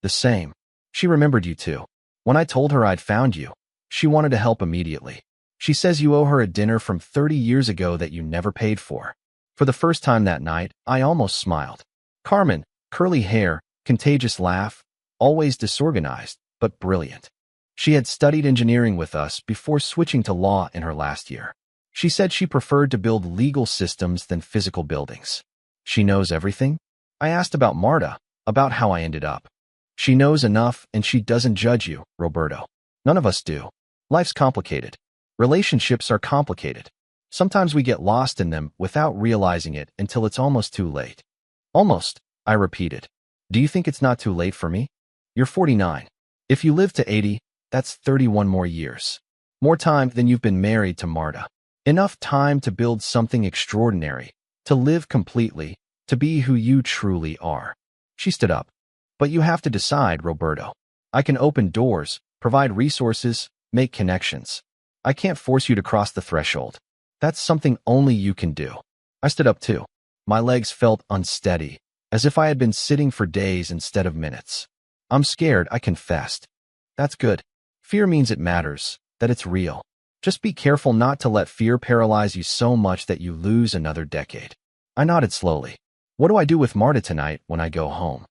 A: The same. She remembered you too. When I told her I'd found you, she wanted to help immediately. She says you owe her a dinner from 30 years ago that you never paid for. For the first time that night, I almost smiled. Carmen, curly hair, contagious laugh, always disorganized, but brilliant. She had studied engineering with us before switching to law in her last year. She said she preferred to build legal systems than physical buildings. She knows everything? I asked about Marta, about how I ended up. She knows enough and she doesn't judge you, Roberto. None of us do. Life's complicated. Relationships are complicated. Sometimes we get lost in them without realizing it until it's almost too late. Almost, I repeated. Do you think it's not too late for me? You're 49. If you live to 80, that's 31 more years. More time than you've been married to Marta. Enough time to build something extraordinary, to live completely, to be who you truly are. She stood up. But you have to decide, Roberto. I can open doors, provide resources, make connections. I can't force you to cross the threshold. That's something only you can do. I stood up too. My legs felt unsteady, as if I had been sitting for days instead of minutes. I'm scared, I confessed. That's good. Fear means it matters, that it's real. Just be careful not to let fear paralyze you so much that you lose another decade. I nodded slowly. What do I do with Marta tonight when I go home?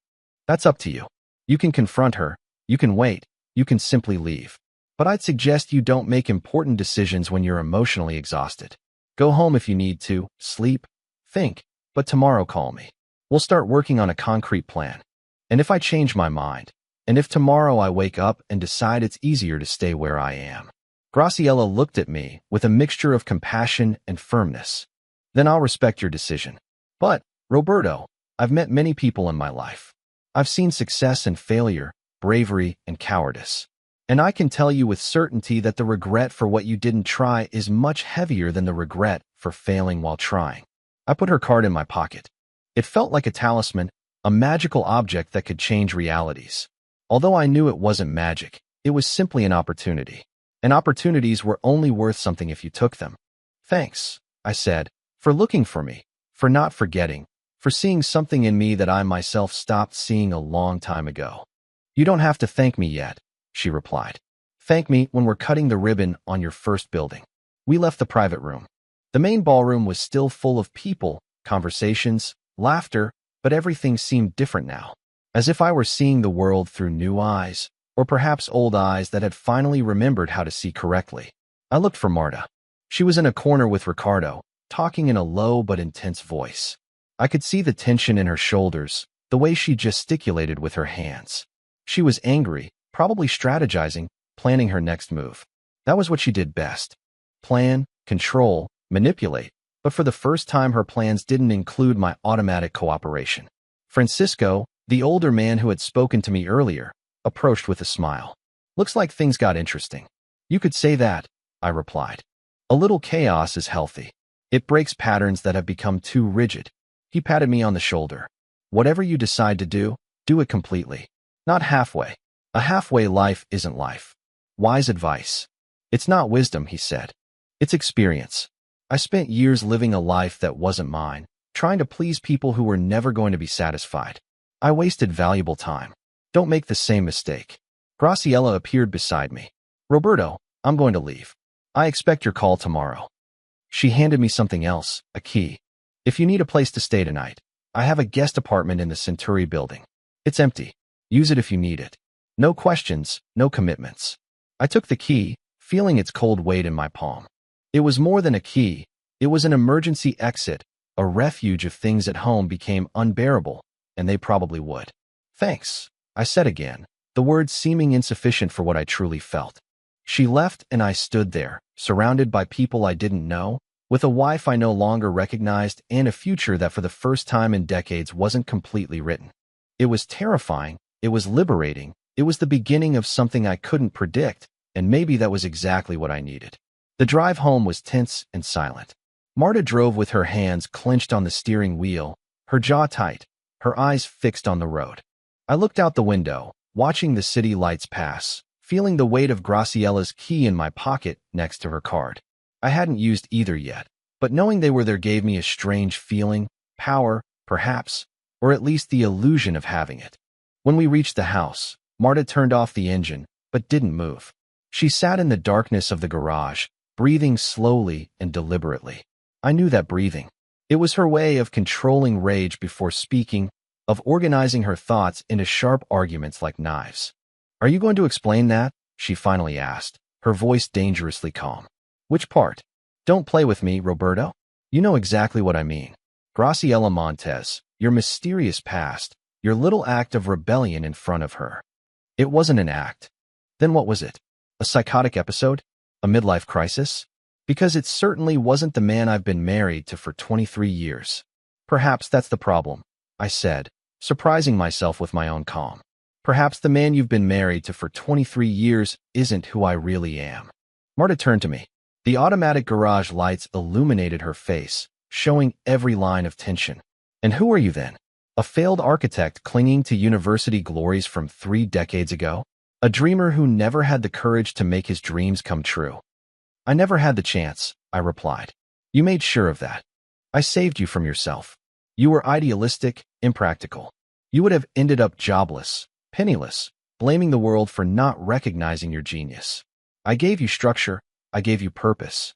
A: That's up to you. You can confront her, you can wait, you can simply leave. But I'd suggest you don't make important decisions when you're emotionally exhausted. Go home if you need to, sleep, think, but tomorrow call me. We'll start working on a concrete plan. And if I change my mind, and if tomorrow I wake up and decide it's easier to stay where I am. Graciela looked at me with a mixture of compassion and firmness. Then I'll respect your decision. But, Roberto, I've met many people in my life. I've seen success and failure, bravery and cowardice. And I can tell you with certainty that the regret for what you didn't try is much heavier than the regret for failing while trying. I put her card in my pocket. It felt like a talisman, a magical object that could change realities. Although I knew it wasn't magic, it was simply an opportunity. And opportunities were only worth something if you took them. Thanks, I said, for looking for me, for not forgetting, for seeing something in me that I myself stopped seeing a long time ago. You don't have to thank me yet, she replied. Thank me when we're cutting the ribbon on your first building. We left the private room. The main ballroom was still full of people, conversations, laughter, but everything seemed different now. As if I were seeing the world through new eyes, or perhaps old eyes that had finally remembered how to see correctly. I looked for Marta. She was in a corner with Ricardo, talking in a low but intense voice. I could see the tension in her shoulders, the way she gesticulated with her hands. She was angry, probably strategizing, planning her next move. That was what she did best. Plan, control, manipulate, but for the first time her plans didn't include my automatic cooperation. Francisco, the older man who had spoken to me earlier, approached with a smile. Looks like things got interesting. You could say that, I replied. A little chaos is healthy. It breaks patterns that have become too rigid. He patted me on the shoulder. Whatever you decide to do it completely. Not halfway. A halfway life isn't life. Wise advice. It's not wisdom, he said. It's experience. I spent years living a life that wasn't mine, trying to please people who were never going to be satisfied. I wasted valuable time. Don't make the same mistake. Graciela appeared beside me. Roberto, I'm going to leave. I expect your call tomorrow. She handed me something else, a key. If you need a place to stay tonight, I have a guest apartment in the Centuri building. It's empty. Use it if you need it. No questions, no commitments. I took the key, feeling its cold weight in my palm. It was more than a key. It was an emergency exit, a refuge if things at home became unbearable, and they probably would. Thanks, I said again, the words seeming insufficient for what I truly felt. She left and I stood there, surrounded by people I didn't know, with a wife I no longer recognized and a future that for the first time in decades wasn't completely written. It was terrifying, it was liberating, it was the beginning of something I couldn't predict, and maybe that was exactly what I needed. The drive home was tense and silent. Marta drove with her hands clenched on the steering wheel, her jaw tight, her eyes fixed on the road. I looked out the window, watching the city lights pass, feeling the weight of Graciela's key in my pocket next to her card. I hadn't used either yet, but knowing they were there gave me a strange feeling, power, perhaps, or at least the illusion of having it. When we reached the house, Marta turned off the engine, but didn't move. She sat in the darkness of the garage, breathing slowly and deliberately. I knew that breathing. It was her way of controlling rage before speaking, of organizing her thoughts into sharp arguments like knives. Are you going to explain that? She finally asked, her voice dangerously calm. Which part? Don't play with me, Roberto. You know exactly what I mean. Graciela Montes, your mysterious past, your little act of rebellion in front of her. It wasn't an act. Then what was it? A psychotic episode? A midlife crisis? Because it certainly wasn't the man I've been married to for 23 years. Perhaps that's the problem, I said, surprising myself with my own calm. Perhaps the man you've been married to for 23 years isn't who I really am. Marta turned to me. The automatic garage lights illuminated her face, showing every line of tension. And who are you then? A failed architect clinging to university glories from 3 decades ago? A dreamer who never had the courage to make his dreams come true? I never had the chance, I replied. You made sure of that. I saved you from yourself. You were idealistic, impractical. You would have ended up jobless, penniless, blaming the world for not recognizing your genius. I gave you structure. I gave you purpose.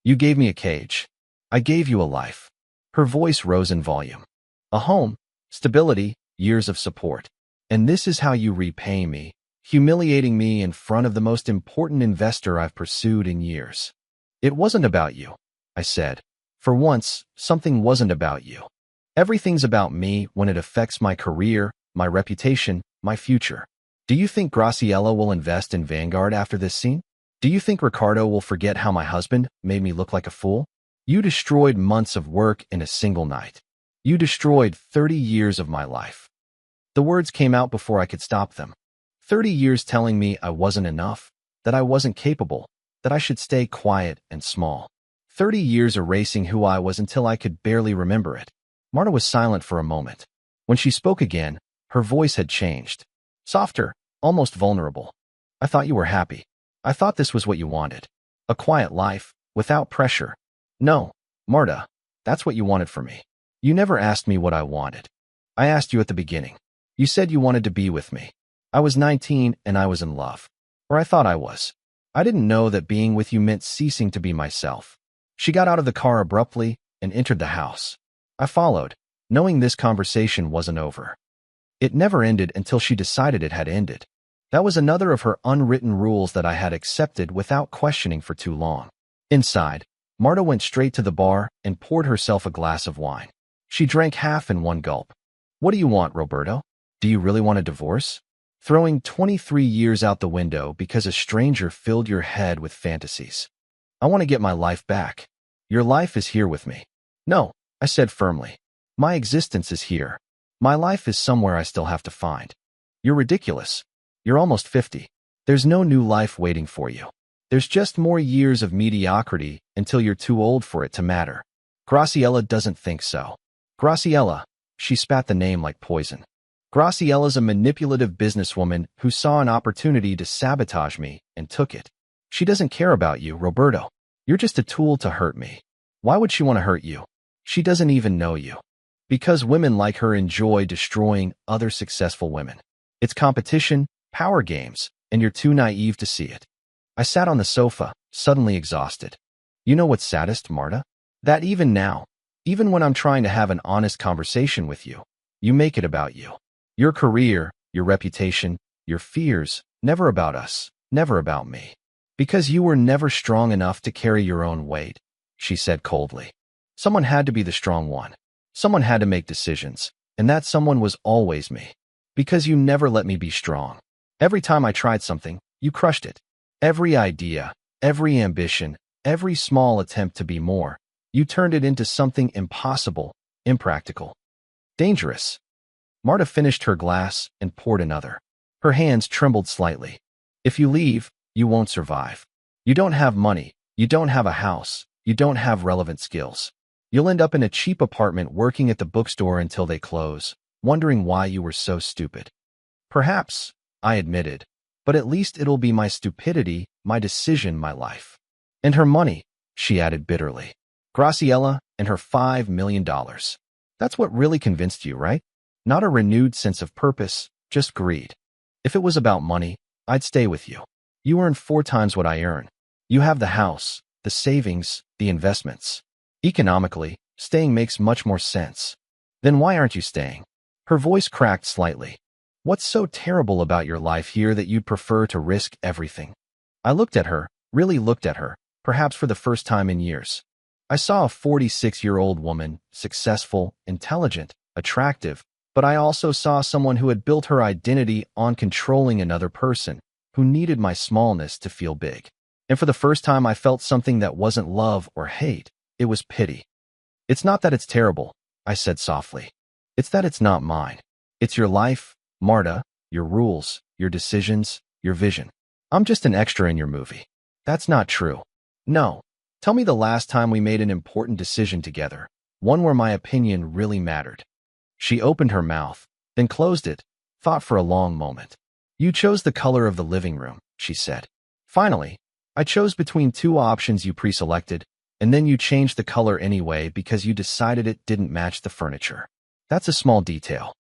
A: You gave me a cage. I gave you a life. Her voice rose in volume. A home, stability, years of support. And this is how you repay me, humiliating me in front of the most important investor I've pursued in years. It wasn't about you, I said. For once, something wasn't about you. Everything's about me when it affects my career, my reputation, my future. Do you think Graciela will invest in Vanguard after this scene? Do you think Ricardo will forget how my husband made me look like a fool? You destroyed months of work in a single night. You destroyed 30 years of my life. The words came out before I could stop them. 30 years telling me I wasn't enough, that I wasn't capable, that I should stay quiet and small. 30 years erasing who I was until I could barely remember it. Marta was silent for a moment. When she spoke again, her voice had changed. Softer, almost vulnerable. I thought you were happy. I thought this was what you wanted. A quiet life, without pressure. No, Marta, that's what you wanted for me. You never asked me what I wanted. I asked you at the beginning. You said you wanted to be with me. I was 19 and I was in love. Or I thought I was. I didn't know that being with you meant ceasing to be myself. She got out of the car abruptly and entered the house. I followed, knowing this conversation wasn't over. It never ended until she decided it had ended. That was another of her unwritten rules that I had accepted without questioning for too long. Inside, Marta went straight to the bar and poured herself a glass of wine. She drank half in one gulp. What do you want, Roberto? Do you really want a divorce? Throwing 23 years out the window because a stranger filled your head with fantasies. I want to get my life back. Your life is here with me. No, I said firmly. My existence is here. My life is somewhere I still have to find. You're ridiculous. You're almost 50. There's no new life waiting for you. There's just more years of mediocrity until you're too old for it to matter. Graciela doesn't think so. Graciela, she spat the name like poison. Graciella's a manipulative businesswoman who saw an opportunity to sabotage me and took it. She doesn't care about you, Roberto. You're just a tool to hurt me. Why would she want to hurt you? She doesn't even know you. Because women like her enjoy destroying other successful women. It's competition, power games, and you're too naive to see it. I sat on the sofa, suddenly exhausted. You know what's saddest, Marta? That even now, even when I'm trying to have an honest conversation with you, you make it about you. Your career, your reputation, your fears, never about us, never about me. Because you were never strong enough to carry your own weight, she said coldly. Someone had to be the strong one. Someone had to make decisions, and that someone was always me. Because you never let me be strong. Every time I tried something, you crushed it. Every idea, every ambition, every small attempt to be more, you turned it into something impossible, impractical, dangerous. Marta finished her glass and poured another. Her hands trembled slightly. If you leave, you won't survive. You don't have money. You don't have a house. You don't have relevant skills. You'll end up in a cheap apartment working at the bookstore until they close, wondering why you were so stupid. Perhaps, I admitted, but at least it'll be my stupidity, my decision, my life. And her money, she added bitterly. Graciela and her $5 million. That's what really convinced you, right? Not a renewed sense of purpose, just greed. If it was about money, I'd stay with you. You earn 4 times what I earn. You have the house, the savings, the investments. Economically, staying makes much more sense. Then why aren't you staying? Her voice cracked slightly. What's so terrible about your life here that you'd prefer to risk everything? I looked at her, really looked at her, perhaps for the first time in years. I saw a 46-year-old woman, successful, intelligent, attractive, but I also saw someone who had built her identity on controlling another person, who needed my smallness to feel big. And for the first time I felt something that wasn't love or hate, it was pity. It's not that it's terrible, I said softly. It's that it's not mine. It's your life, Marta, your rules, your decisions, your vision. I'm just an extra in your movie. That's not true. No. Tell me the last time we made an important decision together, one where my opinion really mattered. She opened her mouth, then closed it, thought for a long moment. You chose the color of the living room, she said. Finally, I chose between 2 options you pre-selected, and then you changed the color anyway because you decided it didn't match the furniture. That's a small detail.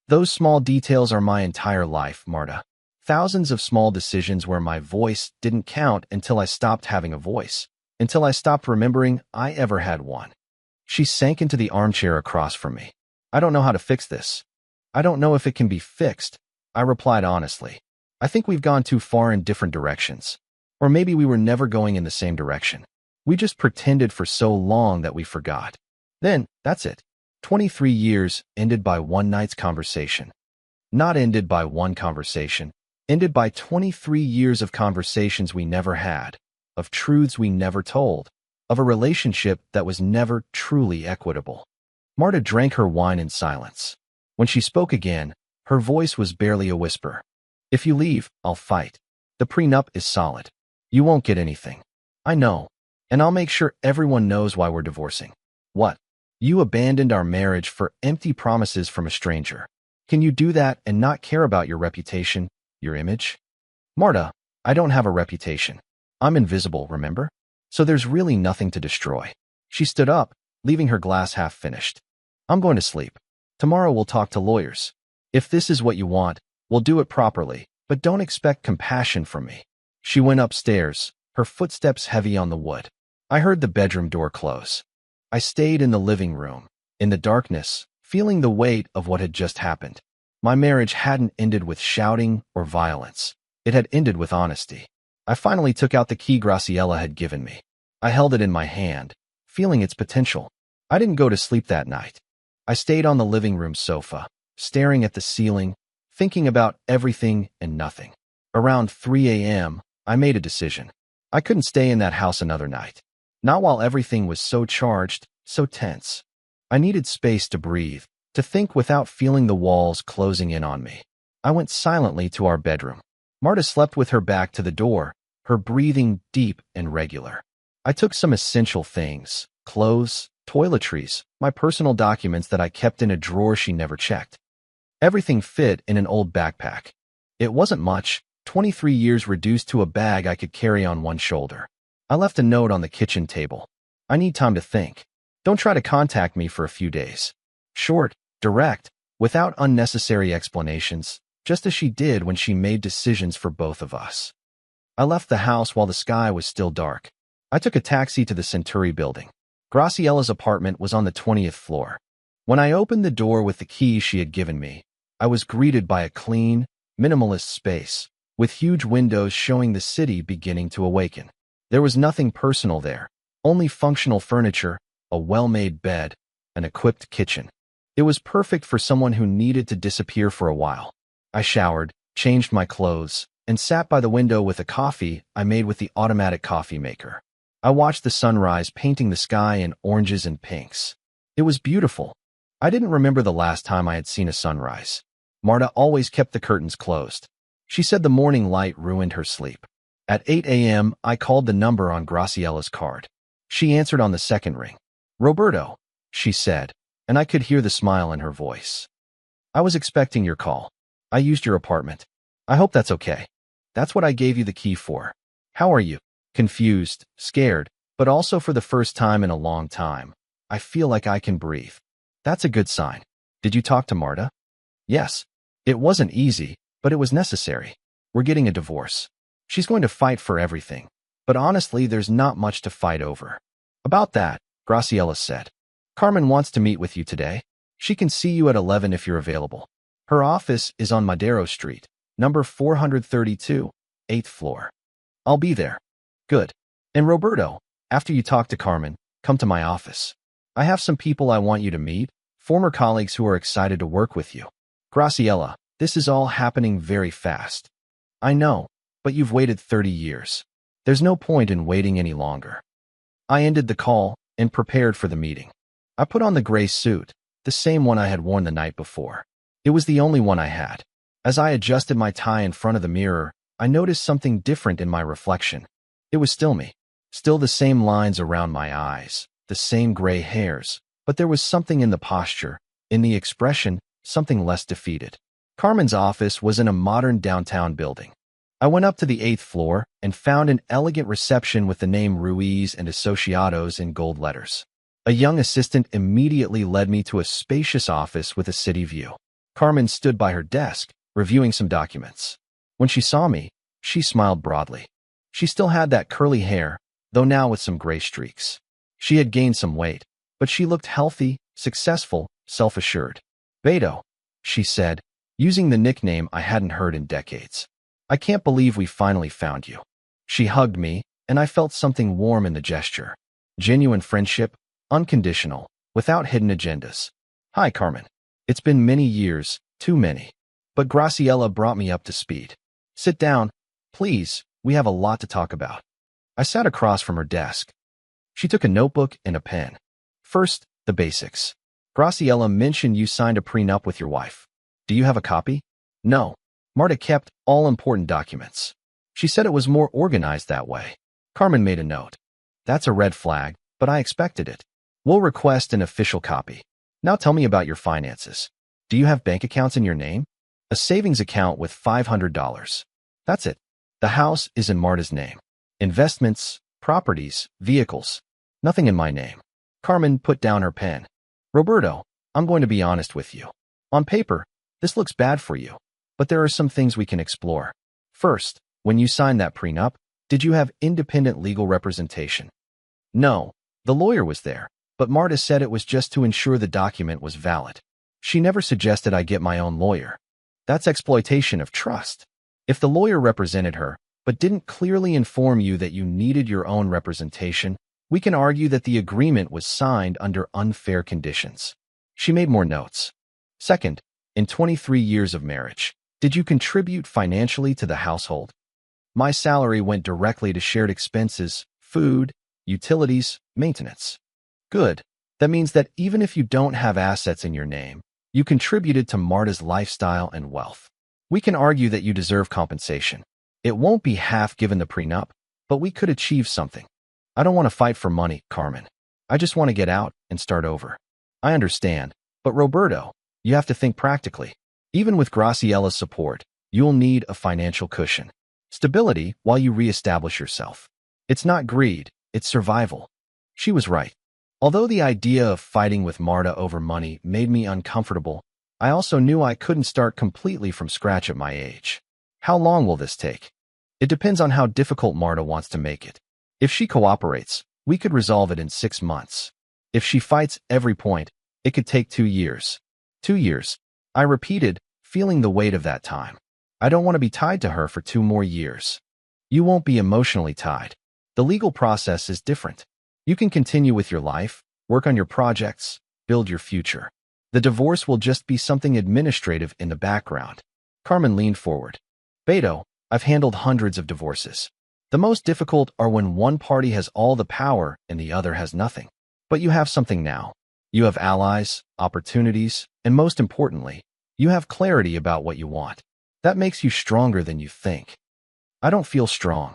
A: Those small details are my entire life, Marta. Thousands of small decisions where my voice didn't count until I stopped having a voice, until I stopped remembering I ever had one. She sank into the armchair across from me. I don't know how to fix this. I don't know if it can be fixed, I replied honestly. I think we've gone too far in different directions. Or maybe we were never going in the same direction. We just pretended for so long that we forgot. Then, that's it. 23 years ended by one night's conversation. Not ended by one conversation, ended by 23 years of conversations we never had, of truths we never told, of a relationship that was never truly equitable. Marta drank her wine in silence. When she spoke again, her voice was barely a whisper. If you leave, I'll fight. The prenup is solid. You won't get anything. I know. And I'll make sure everyone knows why we're divorcing. What? You abandoned our marriage for empty promises from a stranger. Can you do that and not care about your reputation, your image? Marta, I don't have a reputation. I'm invisible, remember? So there's really nothing to destroy. She stood up, leaving her glass half finished. I'm going to sleep. Tomorrow we'll talk to lawyers. If this is what you want, we'll do it properly, but don't expect compassion from me. She went upstairs, her footsteps heavy on the wood. I heard the bedroom door close. I stayed in the living room, in the darkness, feeling the weight of what had just happened. My marriage hadn't ended with shouting or violence. It had ended with honesty. I finally took out the key Graciela had given me. I held it in my hand, feeling its potential. I didn't go to sleep that night. I stayed on the living room sofa, staring at the ceiling, thinking about everything and nothing. Around 3 a.m., I made a decision. I couldn't stay in that house another night. Not while everything was so charged, so tense. I needed space to breathe, to think without feeling the walls closing in on me. I went silently to our bedroom. Marta slept with her back to the door, her breathing deep and regular. I took some essential things, clothes, toiletries, my personal documents that I kept in a drawer she never checked. Everything fit in an old backpack. It wasn't much, 23 years reduced to a bag I could carry on one shoulder. I left a note on the kitchen table. I need time to think. Don't try to contact me for a few days. Short, direct, without unnecessary explanations, just as she did when she made decisions for both of us. I left the house while the sky was still dark. I took a taxi to the Centuri building. Graciela's apartment was on the 20th floor. When I opened the door with the keys she had given me, I was greeted by a clean, minimalist space, with huge windows showing the city beginning to awaken. There was nothing personal there, only functional furniture, a well-made bed, an equipped kitchen. It was perfect for someone who needed to disappear for a while. I showered, changed my clothes, and sat by the window with a coffee I made with the automatic coffee maker. I watched the sunrise painting the sky in oranges and pinks. It was beautiful. I didn't remember the last time I had seen a sunrise. Marta always kept the curtains closed. She said the morning light ruined her sleep. At 8 a.m., I called the number on Graciela's card. She answered on the second ring. "Roberto," she said, and I could hear the smile in her voice. "I was expecting your call. I used your apartment. I hope that's okay. That's what I gave you the key for. How are you?" Confused, scared, but also for the first time in a long time. I feel like I can breathe. That's a good sign. Did you talk to Marta? Yes. It wasn't easy, but it was necessary. We're getting a divorce. She's going to fight for everything. But honestly, there's not much to fight over. About that, Graciela said. Carmen wants to meet with you today. She can see you at 11 if you're available. Her office is on Madero Street, number 432, 8th floor. I'll be there. Good. And Roberto, after you talk to Carmen, come to my office. I have some people I want you to meet, former colleagues who are excited to work with you. Graciela, this is all happening very fast. I know, but you've waited 30 years. There's no point in waiting any longer. I ended the call and prepared for the meeting. I put on the gray suit, the same one I had worn the night before. It was the only one I had. As I adjusted my tie in front of the mirror, I noticed something different in my reflection. It was still me. Still the same lines around my eyes, the same gray hairs, but there was something in the posture, in the expression, something less defeated. Carmen's office was in a modern downtown building. I went up to the 8th floor and found an elegant reception with the name Ruiz and Associados in gold letters. A young assistant immediately led me to a spacious office with a city view. Carmen stood by her desk, reviewing some documents. When she saw me, she smiled broadly. She still had that curly hair, though now with some gray streaks. She had gained some weight, but she looked healthy, successful, self-assured. "Beto," she said, using the nickname I hadn't heard in decades. "I can't believe we finally found you." She hugged me, and I felt something warm in the gesture. Genuine friendship, unconditional, without hidden agendas. "Hi, Carmen. It's been many years, too many." But Graciela brought me up to speed. "Sit down, please. We have a lot to talk about." I sat across from her desk. She took a notebook and a pen. "First, the basics. Graciela mentioned you signed a prenup with your wife. Do you have a copy?" "No. Marta kept all important documents. She said it was more organized that way." Carmen made a note. "That's a red flag, but I expected it. We'll request an official copy. Now tell me about your finances. Do you have bank accounts in your name? A savings account with $500. That's it. The house is in Marta's name. Investments, properties, vehicles. Nothing in my name. Carmen put down her pen. Roberto, I'm going to be honest with you. On paper, this looks bad for you, but there are some things we can explore. First, when you signed that prenup, did you have independent legal representation? No, the lawyer was there, but Marta said it was just to ensure the document was valid. She never suggested I get my own lawyer. That's exploitation of trust. If the lawyer represented her, but didn't clearly inform you that you needed your own representation, we can argue that the agreement was signed under unfair conditions. She made more notes. Second, in 23 years of marriage, did you contribute financially to the household? My salary went directly to shared expenses, food, utilities, maintenance. Good. That means that even if you don't have assets in your name, you contributed to Marta's lifestyle and wealth. We can argue that you deserve compensation. It won't be half given the prenup, but we could achieve something. I don't want to fight for money, Carmen. I just want to get out and start over. I understand, but Roberto, you have to think practically. Even with Graciella's support, you'll need a financial cushion. Stability while you reestablish yourself. It's not greed, it's survival. She was right. Although the idea of fighting with Marta over money made me uncomfortable, I also knew I couldn't start completely from scratch at my age. How long will this take? It depends on how difficult Marta wants to make it. If she cooperates, we could resolve it in 6 months. If she fights every point, it could take 2 years. 2 years. I repeated, feeling the weight of that time. I don't want to be tied to her for 2 more years. You won't be emotionally tied. The legal process is different. You can continue with your life, work on your projects, build your future. The divorce will just be something administrative in the background. Carmen leaned forward. Beto, I've handled hundreds of divorces. The most difficult are when one party has all the power and the other has nothing. But you have something now. You have allies, opportunities, and most importantly, you have clarity about what you want. That makes you stronger than you think. I don't feel strong,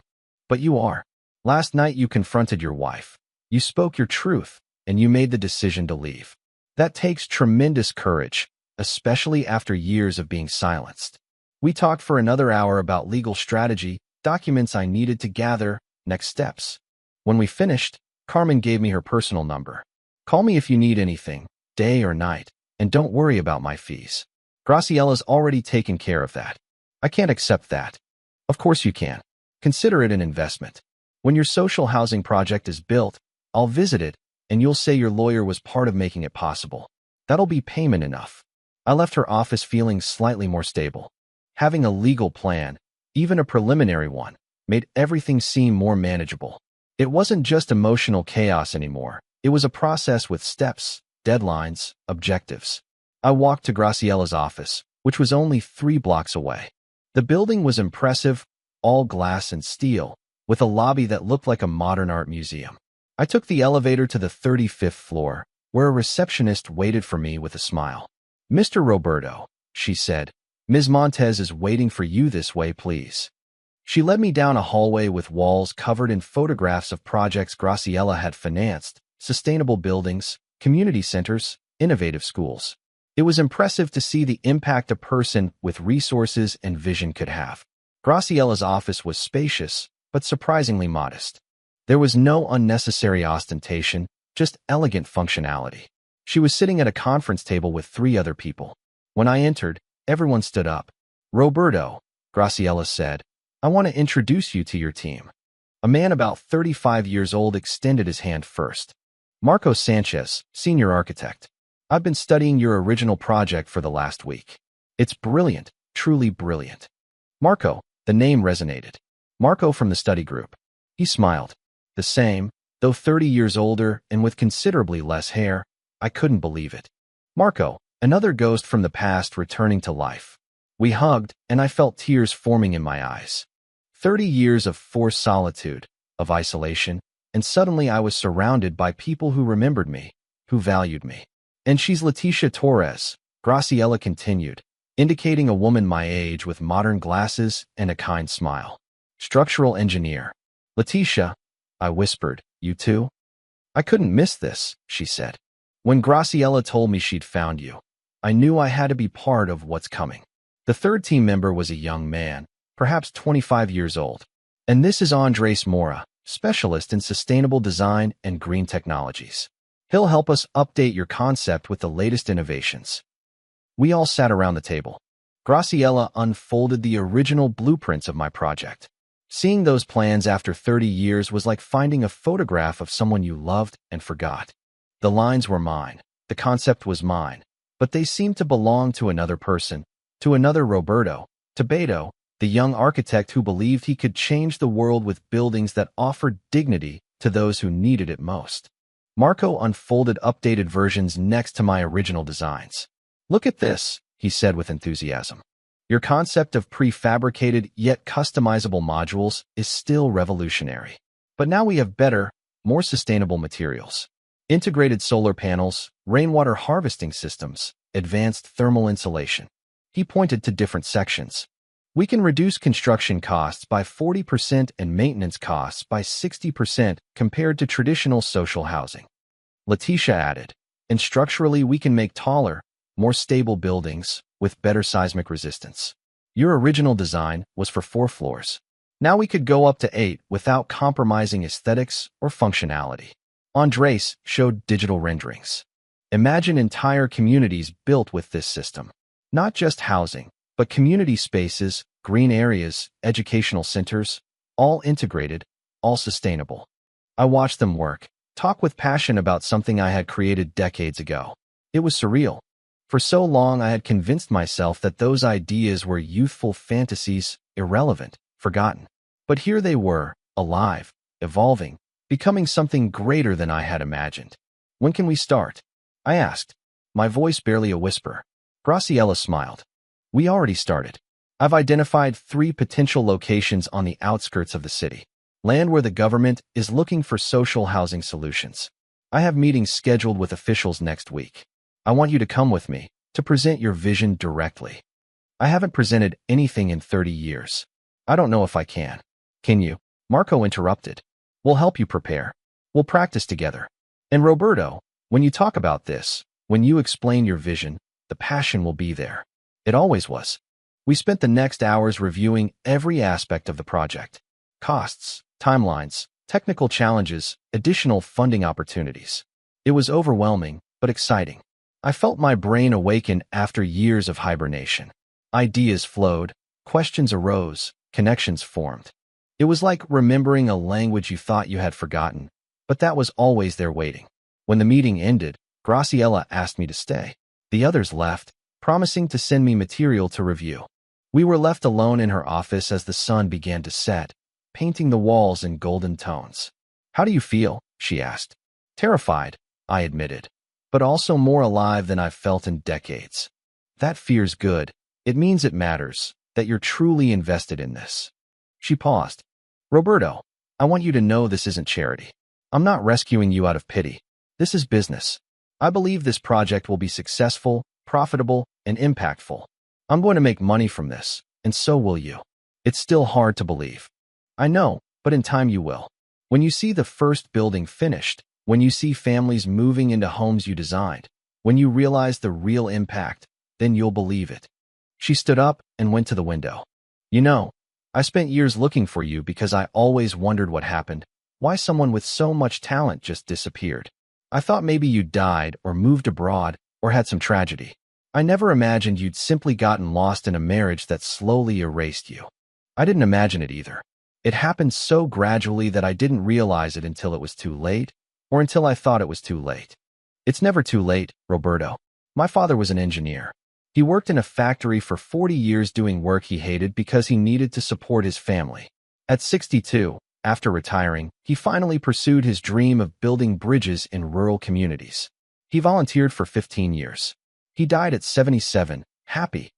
A: but you are. Last night you confronted your wife. You spoke your truth, and you made the decision to leave. That takes tremendous courage, especially after years of being silenced. We talked for another hour about legal strategy, documents I needed to gather, next steps. When we finished, Carmen gave me her personal number. Call me if you need anything, day or night, and don't worry about my fees. Graciella's already taken care of that. I can't accept that. Of course you can. Consider it an investment. When your social housing project is built, I'll visit it, and you'll say your lawyer was part of making it possible. That'll be payment enough. I left her office feeling slightly more stable. Having a legal plan, even a preliminary one, made everything seem more manageable. It wasn't just emotional chaos anymore. It was a process with steps, deadlines, objectives. I walked to Graciella's office, which was only 3 blocks away. The building was impressive, all glass and steel, with a lobby that looked like a modern art museum. I took the elevator to the 35th floor, where a receptionist waited for me with a smile. Mr. Roberto, she said, Ms. Montez is waiting for you this way, please. She led me down a hallway with walls covered in photographs of projects Graciella had financed, sustainable buildings, community centers, innovative schools. It was impressive to see the impact a person with resources and vision could have. Graciella's office was spacious, but surprisingly modest. There was no unnecessary ostentation, just elegant functionality. She was sitting at a conference table with 3 other people. When I entered, everyone stood up. Roberto, Graciella said, I want to introduce you to your team. A man about 35 years old extended his hand first. Marco Sanchez, senior architect. I've been studying your original project for the last week. It's brilliant, truly brilliant. Marco, the name resonated. Marco from the study group. He smiled. The same, though 30 years older and with considerably less hair. I couldn't believe it. Marco, another ghost from the past returning to life. We hugged, and I felt tears forming in my eyes. 30 years of forced solitude, of isolation, and suddenly I was surrounded by people who remembered me, who valued me. And she's Leticia Torres, Graciella continued, indicating a woman my age with modern glasses and a kind smile. Structural engineer. Leticia, I whispered, you too? I couldn't miss this, she said. When Graciela told me she'd found you, I knew I had to be part of what's coming. The third team member was a young man, perhaps 25 years old. And this is Andres Mora, specialist in sustainable design and green technologies. He'll help us update your concept with the latest innovations. We all sat around the table. Graciela unfolded the original blueprints of my project. Seeing those plans after 30 years was like finding a photograph of someone you loved and forgot. The lines were mine, the concept was mine, but they seemed to belong to another person, to another Roberto, to Beto, the young architect who believed he could change the world with buildings that offered dignity to those who needed it most. Marco unfolded updated versions next to my original designs. Look at this, he said with enthusiasm. Your concept of prefabricated yet customizable modules is still revolutionary. But now we have better, more sustainable materials. Integrated solar panels, rainwater harvesting systems, advanced thermal insulation. He pointed to different sections. We can reduce construction costs by 40% and maintenance costs by 60% compared to traditional social housing. Letitia added, and structurally we can make taller, more stable buildings with better seismic resistance. Your original design was for 4 floors. Now we could go up to 8 without compromising aesthetics or functionality. Andres showed digital renderings. Imagine entire communities built with this system. Not just housing, but community spaces, green areas, educational centers, all integrated, all sustainable. I watched them work, talk with passion about something I had created decades ago. It was surreal. For so long I had convinced myself that those ideas were youthful fantasies, irrelevant, forgotten. But here they were, alive, evolving, becoming something greater than I had imagined. When can we start? I asked, my voice barely a whisper. Graciela smiled. We already started. I've identified 3 potential locations on the outskirts of the city. Land where the government is looking for social housing solutions. I have meetings scheduled with officials next week. I want you to come with me, to present your vision directly. I haven't presented anything in 30 years. I don't know if I can. Can you? Marco interrupted. We'll help you prepare. We'll practice together. And Roberto, when you talk about this, when you explain your vision, the passion will be there. It always was. We spent the next hours reviewing every aspect of the project. Costs, timelines, technical challenges, additional funding opportunities. It was overwhelming, but exciting. I felt my brain awaken after years of hibernation. Ideas flowed, questions arose, connections formed. It was like remembering a language you thought you had forgotten, but that was always there waiting. When the meeting ended, Graciela asked me to stay. The others left, promising to send me material to review. We were left alone in her office as the sun began to set, painting the walls in golden tones. How do you feel? She asked. Terrified, I admitted, but also more alive than I've felt in decades. That fear's good. It means it matters, that you're truly invested in this. She paused. Roberto, I want you to know this isn't charity. I'm not rescuing you out of pity. This is business. I believe this project will be successful, profitable, and impactful. I'm going to make money from this, and so will you. It's still hard to believe. I know, but in time you will. When you see the first building finished, when you see families moving into homes you designed, when you realize the real impact, then you'll believe it. She stood up and went to the window. You know, I spent years looking for you because I always wondered what happened, why someone with so much talent just disappeared. I thought maybe you died or moved abroad or had some tragedy. I never imagined you'd simply gotten lost in a marriage that slowly erased you. I didn't imagine it either. It happened so gradually that I didn't realize it until it was too late, or until I thought it was too late. It's never too late, Roberto. My father was an engineer. He worked in a factory for 40 years doing work he hated because he needed to support his family. At 62, after retiring, he finally pursued his dream of building bridges in rural communities. He volunteered for 15 years. He died at 77, happy,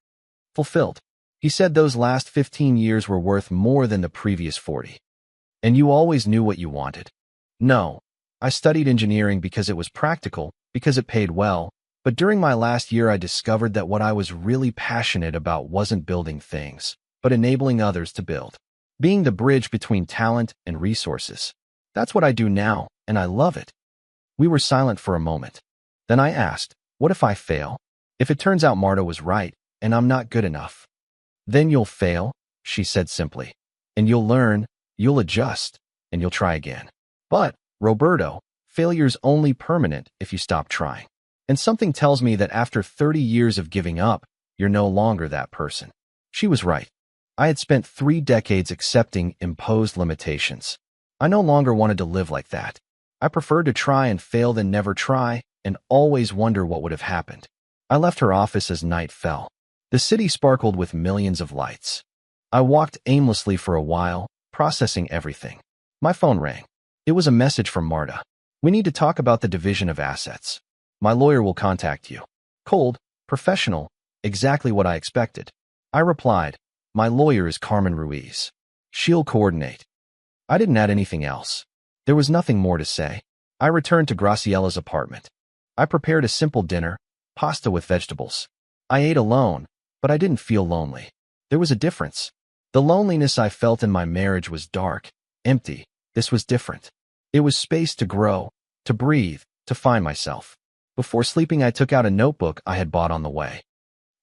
A: fulfilled. He said those last 15 years were worth more than the previous 40. And you always knew what you wanted? No. I studied engineering because it was practical, because it paid well, but during my last year I discovered that what I was really passionate about wasn't building things, but enabling others to build. Being the bridge between talent and resources. That's what I do now, and I love it. We were silent for a moment. Then I asked, what if I fail? If it turns out Marta was right, and I'm not good enough? Then you'll fail, she said simply. And you'll learn, you'll adjust, and you'll try again. But, Roberto, failure's only permanent if you stop trying. And something tells me that after 30 years of giving up, you're no longer that person. She was right. I had spent 3 decades accepting imposed limitations. I no longer wanted to live like that. I preferred to try and fail than never try, and always wonder what would have happened. I left her office as night fell. The city sparkled with millions of lights. I walked aimlessly for a while, processing everything. My phone rang. It was a message from Marta. We need to talk about the division of assets. My lawyer will contact you. Cold, professional, exactly what I expected. I replied, my lawyer is Carmen Ruiz. She'll coordinate. I didn't add anything else. There was nothing more to say. I returned to Graciella's apartment. I prepared a simple dinner, pasta with vegetables. I ate alone, but I didn't feel lonely. There was a difference. The loneliness I felt in my marriage was dark, empty. This was different. It was space to grow, to breathe, to find myself. Before sleeping, I took out a notebook I had bought on the way.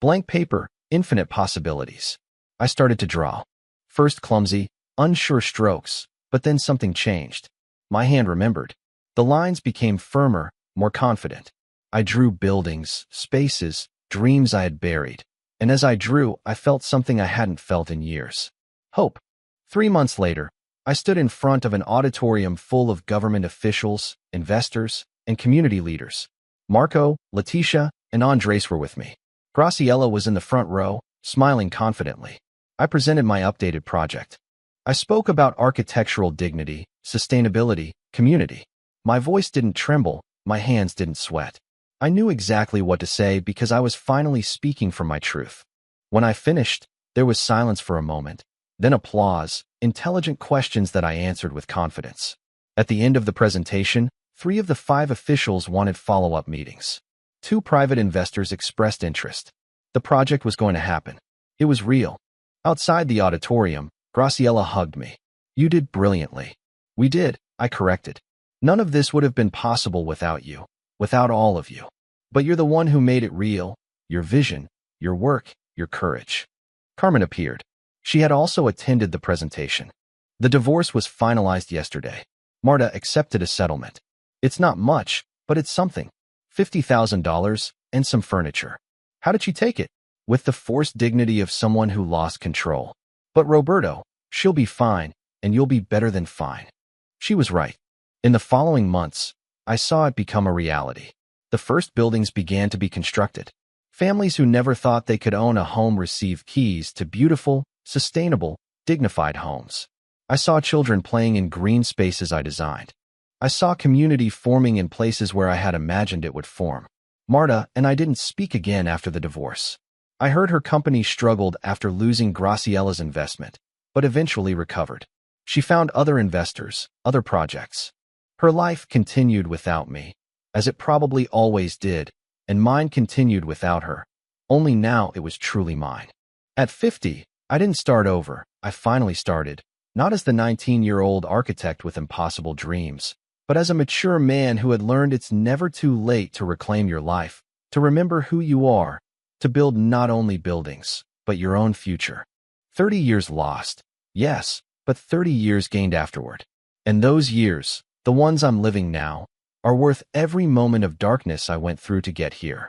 A: Blank paper, infinite possibilities. I started to draw. First clumsy, unsure strokes, but then something changed. My hand remembered. The lines became firmer, more confident. I drew buildings, spaces, dreams I had buried. And as I drew, I felt something I hadn't felt in years. Hope. 3 months later, I stood in front of an auditorium full of government officials, investors, and community leaders. Marco, Leticia, and Andres were with me. Graciella was in the front row, smiling confidently. I presented my updated project. I spoke about architectural dignity, sustainability, community. My voice didn't tremble, my hands didn't sweat. I knew exactly what to say because I was finally speaking from my truth. When I finished, there was silence for a moment, then applause, intelligent questions that I answered with confidence. At the end of the presentation, 3 of the 5 officials wanted follow-up meetings. 2 private investors expressed interest. The project was going to happen. It was real. Outside the auditorium, Graciella hugged me. You did brilliantly. We did, I corrected. None of this would have been possible without you, without all of you. But you're the one who made it real, your vision, your work, your courage. Carmen appeared. She had also attended the presentation. The divorce was finalized yesterday. Marta accepted a settlement. It's not much, but it's something. $50,000 and some furniture. How did she take it? With the forced dignity of someone who lost control. But Roberto, she'll be fine, and you'll be better than fine. She was right. In the following months, I saw it become a reality. The first buildings began to be constructed. Families who never thought they could own a home received keys to beautiful, sustainable, dignified homes. I saw children playing in green spaces I designed. I saw community forming in places where I had imagined it would form. Marta and I didn't speak again after the divorce. I heard her company struggled after losing Graciella's investment, but eventually recovered. She found other investors, other projects. Her life continued without me, as it probably always did, and mine continued without her. Only now it was truly mine. At 50, I didn't start over. I finally started, not as the 19-year-old architect with impossible dreams, but as a mature man who had learned it's never too late to reclaim your life, to remember who you are, to build not only buildings, but your own future. 30 years lost, yes, but 30 years gained afterward. And those years, the ones I'm living now, are worth every moment of darkness I went through to get here.